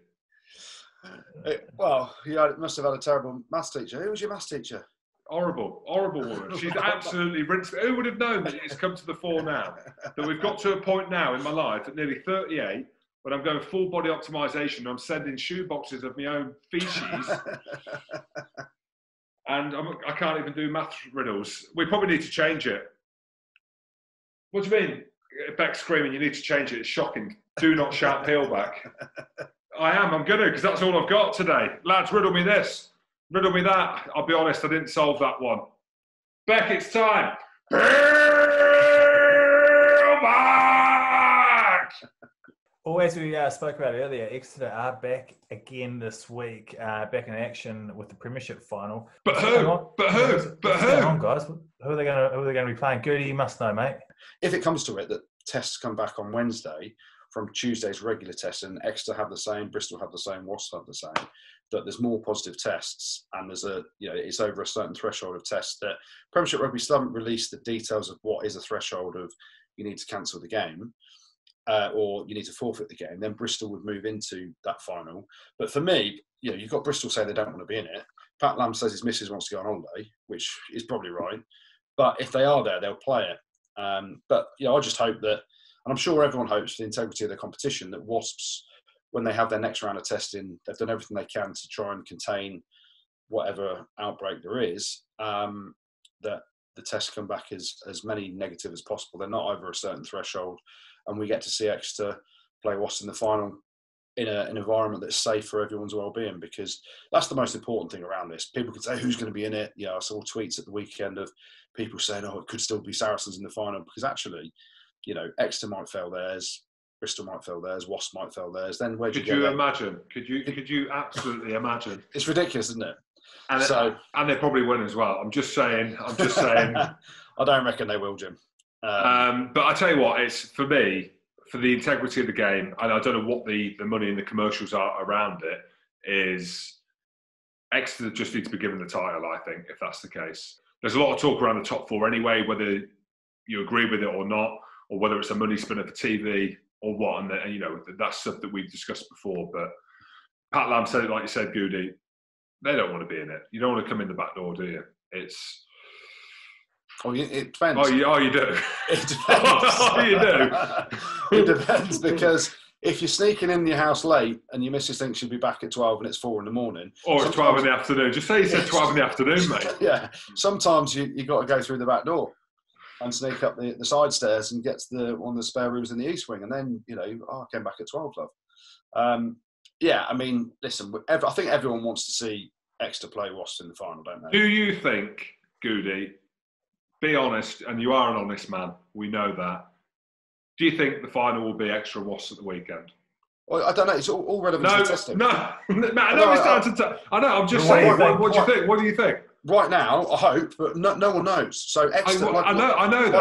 S2: Well, you must have had a terrible maths teacher. Who was your maths teacher?
S3: Horrible woman. She's absolutely rinsed. Who would have known that it's come to the fore now? That we've got to a point now in my life at nearly 38 when I'm going full body optimization. I'm sending shoe boxes of my own feces. And I can't even do math riddles. We probably need to change it. What do you mean? Beck's screaming, you need to change it. It's shocking. Do not shout peel back. I'm going to, because that's all I've got today. Lads, riddle me this. Riddle me that. I'll be honest, I didn't solve that one. Beck, it's time. Peel back!
S1: Well, as we spoke about earlier, Exeter are back again this week, back in action with the Premiership final.
S3: But who?
S1: What's going on, guys? Who are they going to be playing? Goodey, you must know, mate.
S2: If it comes to it, that tests come back on Wednesday from Tuesday's regular tests, and Exeter have the same, Bristol have the same, Wasps have the same, that there's more positive tests, and there's it's over a certain threshold of tests that Premiership Rugby still haven't released the details of what is a threshold of you need to cancel the game. Or you need to forfeit the game, then Bristol would move into that final. But for me, you've got Bristol say they don't want to be in it. Pat Lam says his missus wants to go on holiday, which is probably right. But if they are there, they'll play it. But I just hope that, and I'm sure everyone hopes for the integrity of the competition, that Wasps, when they have their next round of testing, they've done everything they can to try and contain whatever outbreak there is, that the tests come back as many negative as possible. They're not over a certain threshold. And we get to see Exeter play Wasps in the final in an environment that's safe for everyone's well-being, because that's the most important thing around this. People can say who's going to be in it. I saw tweets at the weekend of people saying, "Oh, it could still be Saracens in the final," because actually, Exeter might fail theirs, Bristol might fail theirs, Wasps might fail theirs. Then where
S3: could you imagine? Could you absolutely imagine?
S2: It's ridiculous, isn't it?
S3: And they probably win as well. I'm just saying.
S2: I don't reckon they will, Jim.
S3: But I tell you what, it's for me, for the integrity of the game, and I don't know what the money and the commercials are around it, is Exeter just need to be given the title, I think, if that's the case. there's a lot of talk around the top four anyway, whether you agree with it or not, or whether it's a money spinner for TV or what. And you know, that's stuff that we've discussed before. But Pat Lam said it like you said, Goodey. They don't want to be in it. You don't want to come in the back door, do you? It's.
S2: Oh, it depends.
S3: Oh, you do.
S2: It depends.
S3: Oh, you do.
S2: It depends, because if you're sneaking in your house late and your missus thinks you'll be back at 12 and it's 4 in the morning.
S3: Or it's 12 in the afternoon. Just say you said 12 in the afternoon, mate.
S2: Yeah. Sometimes you got to go through the back door and sneak up the side stairs and get to one of the spare rooms in the east wing. And then, you know, I came back at 12, love. Yeah, I mean, listen, I think everyone wants to see Exeter play Wasps in the final, don't they?
S3: Do you think, Goodey, be honest, and you are an honest man, we know that, do you think the final will be Exeter Wasps at the weekend?
S2: Well, I don't know. It's all relevant to testing.
S3: I know. I'm just saying. What do you think? What do you think?
S2: Right now, I hope, but no one knows. So Exeter,
S3: I know that.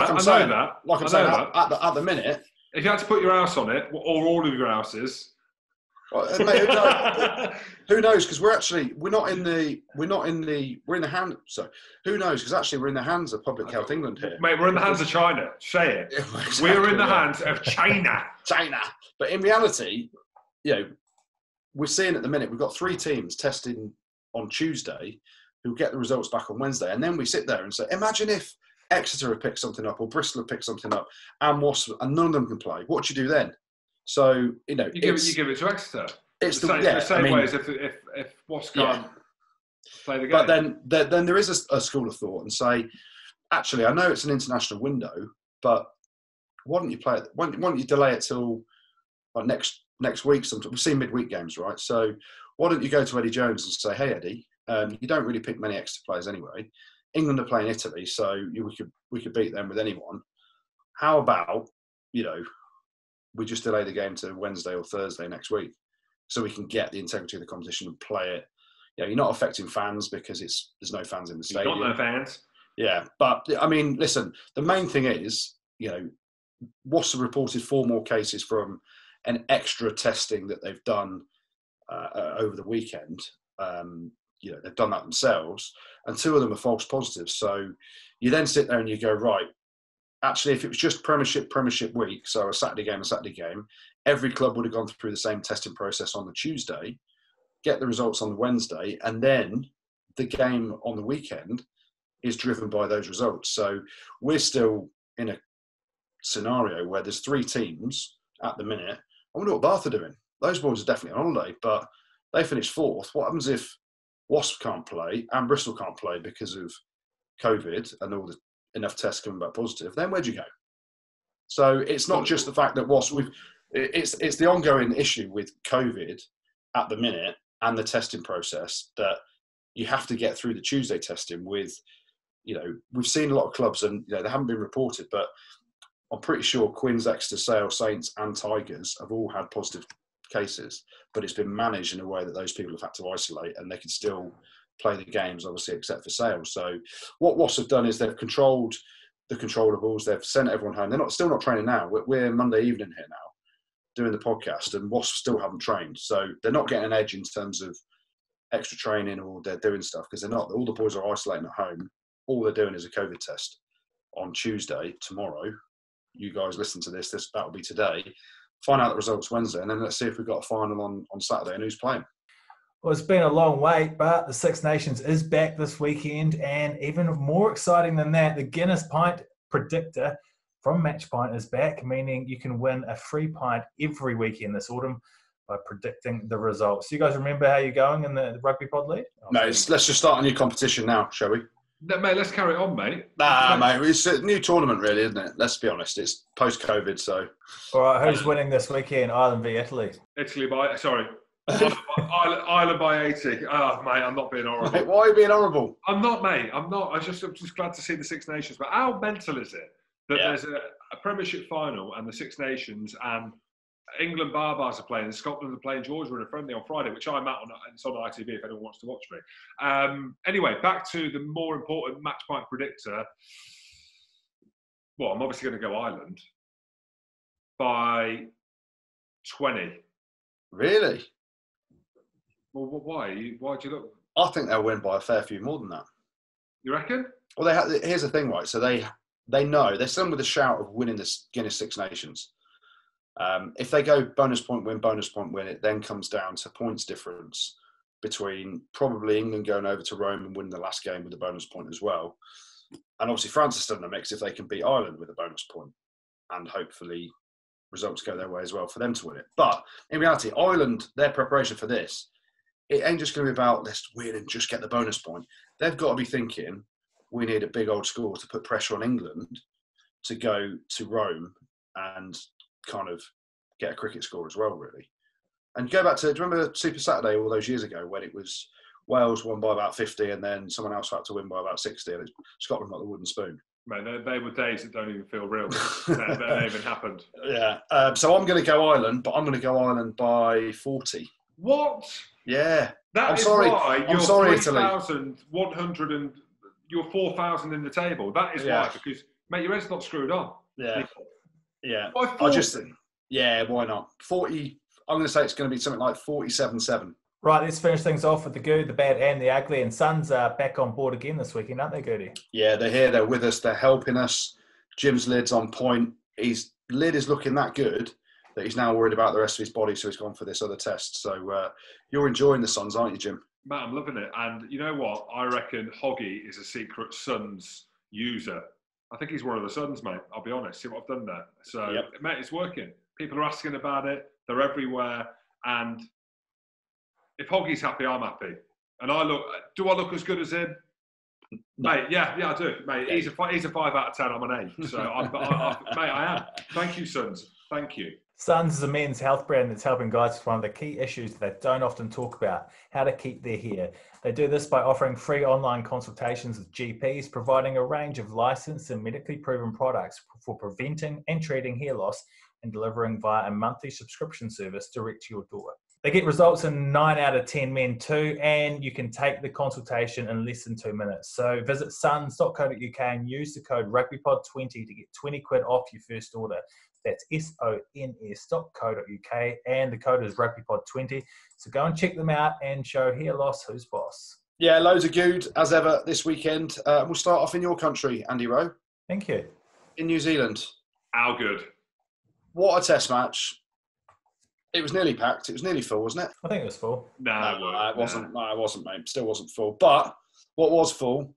S2: Like I'm saying, at the minute,
S3: if you had to put your house on it, or all of your houses.
S2: Well, mate, who knows? Because we're in the hands. So who knows? Because actually, we're in the hands of Public Health England here.
S3: Mate, we're in the hands of China. Say it. Exactly, we're in the hands of China.
S2: But in reality, you know, we're seeing at the minute we've got 3 teams testing on Tuesday who get the results back on Wednesday, and then we sit there and say, imagine if Exeter have picked something up or Bristol have picked something up, and Wasps, and none of them can play. What do you do then? So, you know,
S3: you give it to Exeter.
S2: It's
S3: the same way as if Wasps can't play the game.
S2: But then there is a school of thought and say, actually, I know it's an international window, but why don't you play it? Why don't you delay it till next week? Sometime. We've seen midweek games, right? So why don't you go to Eddie Jones and say, hey, Eddie, you don't really pick many Exeter players anyway. England are playing Italy, so we could beat them with anyone. How about, you know, we just delay the game to Wednesday or Thursday next week, so we can get the integrity of the competition and play it. You know, you're not affecting fans because there's no fans in the stadium.
S3: You've got no fans.
S2: Yeah, but I mean, listen. The main thing is, you know, Wasps have reported 4 more cases from an extra testing that they've done over the weekend. You know, they've done that themselves, and 2 of them are false positives. So you then sit there and you go, right, actually, if it was just Premiership week, so a Saturday game, every club would have gone through the same testing process on the Tuesday, get the results on the Wednesday, and then the game on the weekend is driven by those results. So we're still in a scenario where there's 3 teams at the minute. I wonder what Bath are doing. Those boys are definitely on holiday, but they finished 4th. What happens if Wasps can't play and Bristol can't play because of COVID and all the enough tests coming back positive? Then where'd you go? So it's not just the fact that it's the ongoing issue with COVID at the minute and the testing process that you have to get through the Tuesday testing with, you know, we've seen a lot of clubs and, you know, they haven't been reported, but I'm pretty sure Quins, Exeter, Sale, Saints and Tigers have all had positive cases, but it's been managed in a way that those people have had to isolate and they can still play the games, obviously, except for Sale. So what Wasps have done is they've controlled the controllables. They've sent everyone home. They're still not training now. We're Monday evening here now doing the podcast, and Wasps still haven't trained. So they're not getting an edge in terms of extra training or they're doing stuff, because they're not. All the boys are isolating at home. All they're doing is a COVID test on Tuesday, tomorrow. You guys listen to this that'll be today. Find out the results Wednesday, and then let's see if we've got a final on Saturday and who's playing.
S1: Well, it's been a long wait, but the Six Nations is back this weekend, and even more exciting than that, the Guinness Pint Predictor from Match Pint is back, meaning you can win a free pint every weekend this autumn by predicting the results. So you guys remember how you're going in the Rugby Pod League?
S2: No, let's just start a new competition now, shall we?
S3: No, mate, let's carry on, mate.
S2: Nah, mate, it's a new tournament, really, isn't it? Let's be honest, it's post-COVID, so.
S1: All right, who's winning this weekend? Ireland v Italy.
S3: Ireland by 80. Oh, mate, I'm not being horrible.
S2: Mate, why are you being horrible?
S3: I'm not, mate. I'm not. I'm just glad to see the Six Nations. But how mental is it that there's a Premiership final and the Six Nations, and England Barbars are playing and Scotland are playing Georgia in a friendly on Friday, which I'm at on. It's on ITV if anyone wants to watch me. Anyway, back to the more important Match Point Predictor. Well, I'm obviously going to go Ireland by 20.
S2: Really?
S3: Well, why? Why do you look?
S2: I think they'll win by a fair few more than that.
S3: You reckon?
S2: Well, here's the thing, right? So they know they're still with a shout of winning this Guinness Six Nations. If they go bonus point win, it then comes down to points difference between probably England going over to Rome and winning the last game with a bonus point as well. And obviously France is still in the mix if they can beat Ireland with a bonus point, and hopefully results go their way as well for them to win it. But in reality, Ireland, their preparation for this, it ain't just going to be about let's win and just get the bonus point. They've got to be thinking we need a big old score to put pressure on England to go to Rome and kind of get a cricket score as well, really. And go back to, do you remember Super Saturday all those years ago when it was Wales won by about 50 and then someone else had to win by about 60 and Scotland got the wooden spoon?
S3: Mate, they were days that don't even feel real. That even happened.
S2: Yeah. So I'm going to go Ireland, but I'm going to go Ireland by 40.
S3: What?
S2: Yeah.
S3: That
S2: I'm
S3: is
S2: sorry.
S3: why
S2: I'm
S3: you're
S2: sorry, Italy.
S3: 3,100 and you're 4,000 in the table. That is why, because, mate, your head's not screwed on.
S2: Yeah. Yeah.
S3: Why
S2: I just think, yeah, why not? 40, I'm going to say it's going to be something like 47-7.
S1: Right, let's finish things off with the good, the bad, and the ugly. And Suns are back on board again this weekend, aren't they, Goodey?
S2: Yeah, they're here. They're with us. They're helping us. Jim's lid's on point. His lid is looking that good that he's now worried about the rest of his body, so he's gone for this other test. So you're enjoying the Suns, aren't you, Jim?
S3: Matt, I'm loving it. And you know what? I reckon Hoggy is a secret Suns user. I think he's one of the Suns, mate. I'll be honest. See what I've done there. So, mate, it's working. People are asking about it. They're everywhere. And if Hoggy's happy, I'm happy. And do I look as good as him? No. Mate, yeah, I do. Mate, he's a 5 out of 10. I'm an 8. So, mate, I am. Thank you, Suns. Thank you.
S1: Suns is a men's health brand that's helping guys with one of the key issues they don't often talk about, how to keep their hair. They do this by offering free online consultations with GPs, providing a range of licensed and medically proven products for preventing and treating hair loss, and delivering via a monthly subscription service direct to your door. They get results in 9 out of 10 men too, and you can take the consultation in less than 2 minutes. So visit suns.co.uk and use the code RugbyPod20 to get 20 quid off your first order. That's SONS.co.uk, and the code is RugbyPod20. So go and check them out and show hair loss who's boss.
S2: Yeah, loads of good as ever this weekend. We'll start off in your country, Andy Rowe.
S1: Thank you.
S2: In New Zealand.
S3: How good.
S2: What a test match. It was nearly packed. It was nearly full, wasn't it?
S1: I think it was full.
S2: No, it wasn't. No, it wasn't, mate. Still wasn't full. But what was full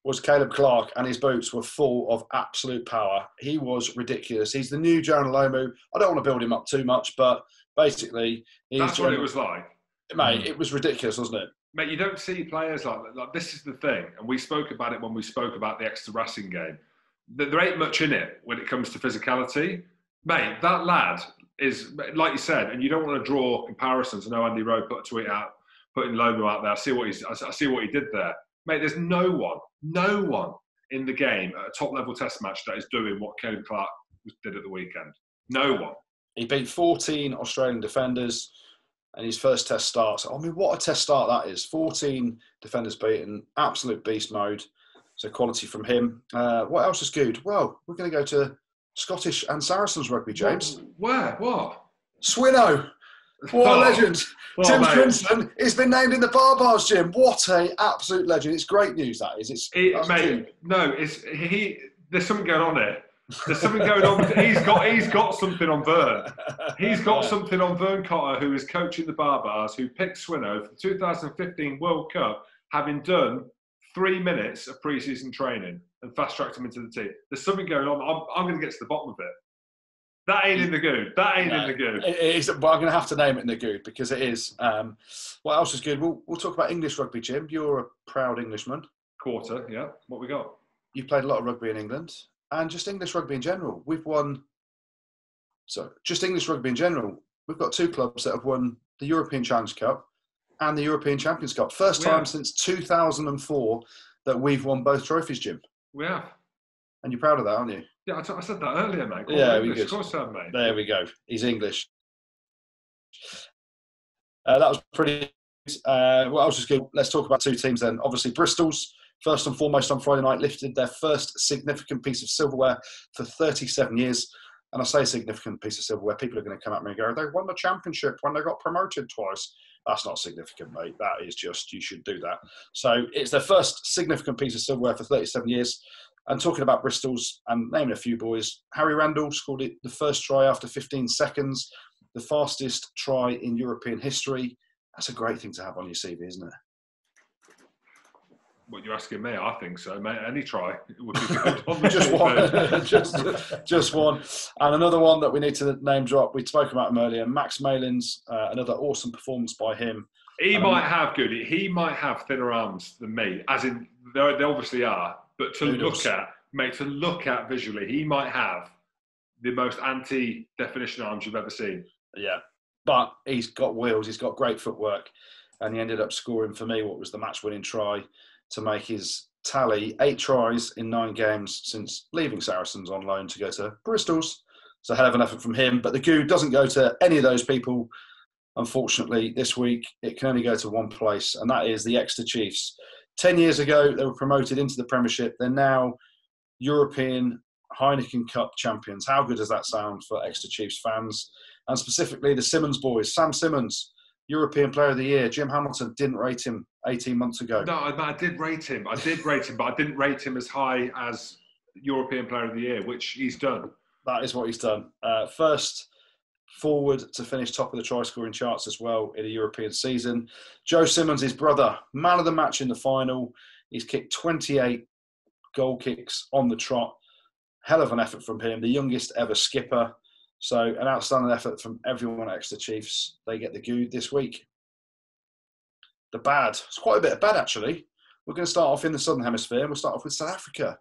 S2: was Caleb Clark, and his boots were full of absolute power. He was ridiculous. He's the new Jonah Lomu. I don't want to build him up too much, but basically...
S3: That's what it was like.
S2: Mate, it was ridiculous, wasn't it?
S3: Mate, you don't see players like that. Like, this is the thing, and we spoke about it when we spoke about the Exeter Racing game. There ain't much in it when it comes to physicality. Mate, that lad is, like you said, and you don't want to draw comparisons. I know Andy Rowe put a tweet out, putting Lomu out there. I see what he did there. Mate, there's no one in the game at a top-level test match that is doing what Caleb Clark did at the weekend. No one. He
S2: beat 14 Australian defenders and his first test starts. I mean, what a test start that is. 14 defenders beaten, absolute beast mode. So quality from him. What else is good? Well, we're going to go to Scottish and Saracens rugby, James.
S3: Where? What?
S2: Swinnow. What a legend. Tim Crimson has been named in the Barbars, Jim. What a absolute legend. It's great news, that is.
S3: There's something going on here. There's something going on. He's got something on Vern. He's got something on Vern Cotter, who is coaching the Barbars, who picked Swinnow for the 2015 World Cup, having done 3 minutes of pre-season training and fast-tracked him into the team. There's something going on. I'm going to get to the bottom of it. That ain't in the good. In the good.
S2: It is, but I'm going to have to name it in the good because it is. What else is good? We'll talk about English rugby, Jim. You're a proud Englishman.
S3: Quarter, yeah. What we got?
S2: You've played a lot of rugby in England and just English rugby in general. We've won. So just English rugby in general. We've got 2 clubs that have won the European Challenge Cup and the European Champions Cup. First time since 2004 that we've won both trophies, Jim.
S3: We have.
S2: And you're proud of that, aren't you?
S3: Yeah, I said that earlier, mate.
S2: Of
S3: course I am, mate.
S2: There we go. He's English. That was pretty good. What else is good? Let's talk about 2 teams then. Obviously, Bristol's, first and foremost on Friday night, lifted their first significant piece of silverware for 37 years. And I say significant piece of silverware, people are going to come at me and go, they won the championship when they got promoted twice. That's not significant, mate. That is just, you should do that. So it's their first significant piece of silverware for 37 years. And talking about Bristol's, and naming a few boys, Harry Randall scored the first try after 15 seconds, the fastest try in European history. That's a great thing to have on your CV, isn't it?
S3: What you're asking me, I think so, mate. Any try would be good on the
S2: Just one. just one. And another one that we need to name drop, we spoke about him earlier, Max Malin's, another awesome performance by him.
S3: He might have, Goodey, he might have thinner arms than me, as in, they obviously are, but to look at visually, he might have the most anti-definition arms you've ever seen.
S2: Yeah, but he's got wheels, he's got great footwork, and he ended up scoring, for me, what was the match-winning try to make his tally 8 tries in 9 games since leaving Saracens on loan to go to Bristol's. It's a hell of an effort from him, but the goo doesn't go to any of those people. Unfortunately, this week, it can only go to one place, and that is the Exeter Chiefs. 10 years ago, they were promoted into the Premiership. They're now European Heineken Cup champions. How good does that sound for Exeter Chiefs fans? And specifically the Simmons boys. Sam Simmons, European Player of the Year. Jim Hamilton didn't rate him 18 months ago.
S3: No, I did rate him. But I didn't rate him as high as European Player of the Year, which he's done.
S2: That is what he's done. First forward to finish top of the try-scoring charts as well in a European season. Joe Simmons, his brother, man of the match in the final. He's kicked 28 goal kicks on the trot. Hell of an effort from him, the youngest ever skipper. So an outstanding effort from everyone at Exeter Chiefs. They get the good this week. The bad. It's quite a bit of bad, actually. We're going to start off in the Southern Hemisphere. We'll start off with South Africa.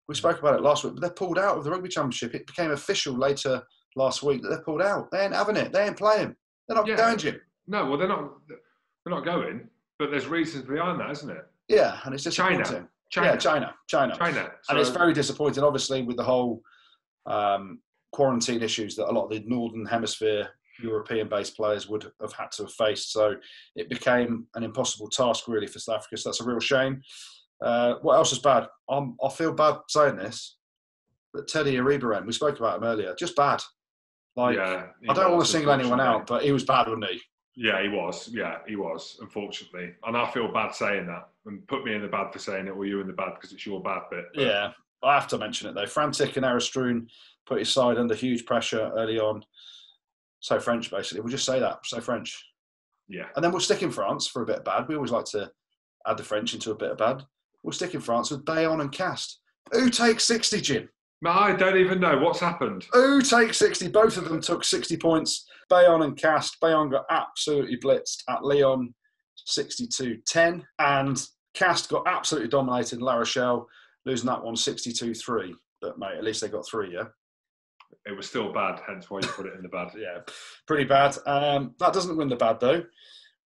S2: We spoke about it last week, but they're pulled out of the Rugby Championship. It became official later last week that they're pulled out. They ain't having it. They ain't playing. They're not going, Jim.
S3: No, well, they're not going, but there's reasons behind that, isn't it?
S2: Yeah, and it's disappointing. China. And it's very disappointing, obviously, with the whole quarantine issues that a lot of the Northern Hemisphere European-based players would have had to have faced. So it became an impossible task, really, for South Africa. So that's a real shame. What else is bad? I feel bad saying this, but Teddy Aribaran, we spoke about him earlier, just bad. I don't want to single anyone out, but he was bad, wasn't he?
S3: Yeah, he was. Yeah, he was, unfortunately. And I feel bad saying that. And put me in the bad for saying it, or you in the bad because it's your bad bit. But...
S2: Yeah, I have to mention it, though. Frantic and Aristrewn put his side under huge pressure early on. So French, basically. We'll just say that. So French.
S3: Yeah.
S2: And then we'll stick in France for a bit of bad. We always like to add the French into a bit of bad. We'll stick in France with Bayonne and Cast. Who takes 60, Jim?
S3: No, I don't even know. What's happened?
S2: Who takes 60? Both of them took 60 points. Bayonne and Cast. Bayonne got absolutely blitzed at Lyon, 62-10. And Cast got absolutely dominated in La Rochelle, losing that one 62-3. But, mate, at least they got 3, yeah?
S3: It was still bad, hence why you put it in the bad.
S2: Yeah, pretty bad. That doesn't win the bad, though.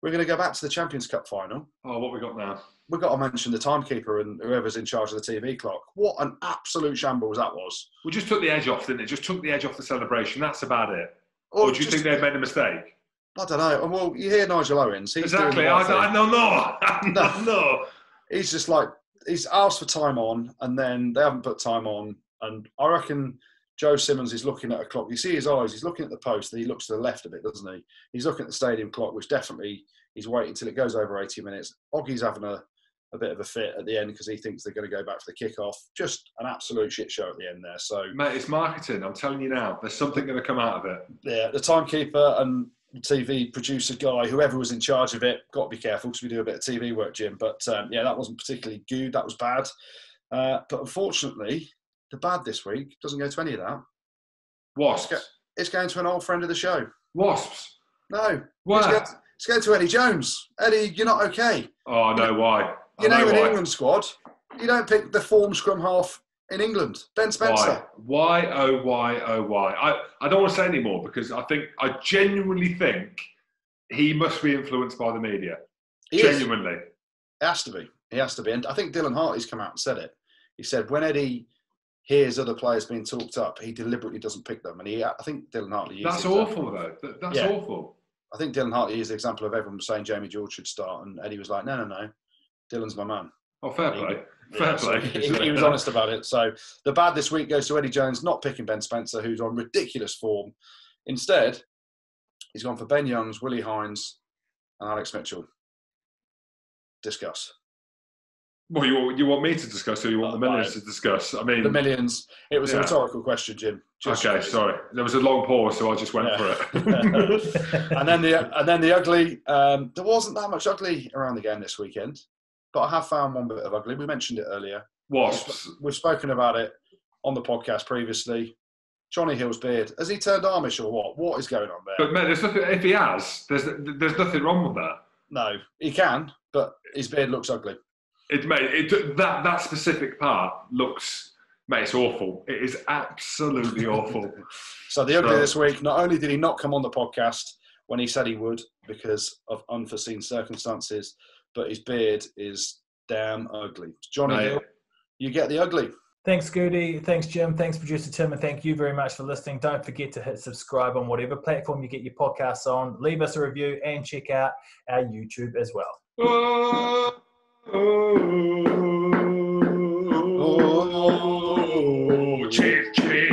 S2: We're going to go back to the Champions Cup final.
S3: Oh, what we got now?
S2: We've got to mention the timekeeper and whoever's in charge of the TV clock. What an absolute shambles that was.
S3: We just took the edge off, didn't it? Just took the edge off the celebration. That's about it. Or do you think they made a mistake?
S2: I don't know. Well, you hear Nigel Owens. He's
S3: exactly. I don't know.
S2: He's just like, he's asked for time on, and then they haven't put time on. And I reckon Joe Simmons is looking at a clock. You see his eyes. He's looking at the post, and he looks to the left a bit, doesn't he? He's looking at the stadium clock, which definitely he's waiting till it goes over 80 minutes. Oggy's having a bit of a fit at the end because he thinks they're going to go back for the kick-off. Just an absolute shit show at the end there. So,
S3: mate, it's marketing. I'm telling you now. There's something going to come out of it.
S2: Yeah, the timekeeper and TV producer guy, whoever was in charge of it, got to be careful because we do a bit of TV work, Jim. But, yeah, that wasn't particularly good. That was bad. But unfortunately, the bad this week doesn't go to any of that.
S3: Wasps.
S2: It's going to an old friend of the show.
S3: Wasps?
S2: No.
S3: What?
S2: It's going to Eddie Jones. Eddie, you're not okay.
S3: Oh, I know why.
S2: You know an England squad. You don't pick the form scrum half in England. Ben Spencer.
S3: Why? I don't want to say any more because I genuinely think he must be influenced by the media. Genuinely.
S2: It has to be. He has to be. And I think Dylan Hartley's come out and said it. He said when Eddie hears other players being talked up, he deliberately doesn't pick them. And I think Dylan Hartley...
S3: That's awful, though. That's awful.
S2: I think Dylan Hartley is the example of everyone saying Jamie George should start, and Eddie was like, no, Dylan's my man.
S3: Oh, fair play.
S2: He was honest about it. So the bad this week goes to Eddie Jones, not picking Ben Spencer, who's on ridiculous form. Instead, he's gone for Ben Youngs, Willie Hines, and Alex Mitchell. Discuss.
S3: Well, you want me to discuss, or you want the millions to discuss? I mean,
S2: the millions. It was a rhetorical question, Jim.
S3: Okay, sorry. There was a long pause, so I just went for
S2: it. and then the ugly. There wasn't that much ugly around the game this weekend, but I have found one bit of ugly. We mentioned it earlier.
S3: Wasps.
S2: We've spoken about it on the podcast previously. Johnny Hill's beard. Has he turned Amish or what? What is going on there?
S3: But mate, there's nothing. If he has, there's nothing wrong with that.
S2: No, he can, but his beard looks ugly.
S3: That specific part looks, mate, it's awful. It is absolutely awful.
S2: So the ugly this week, not only did he not come on the podcast when he said he would because of unforeseen circumstances, but his beard is damn ugly. Johnny Hill, you get the ugly.
S1: Thanks, Goodey. Thanks, Jim. Thanks, Producer Tim. And thank you very much for listening. Don't forget to hit subscribe on whatever platform you get your podcasts on. Leave us a review and check out our YouTube as well.
S3: Cheers, cheers.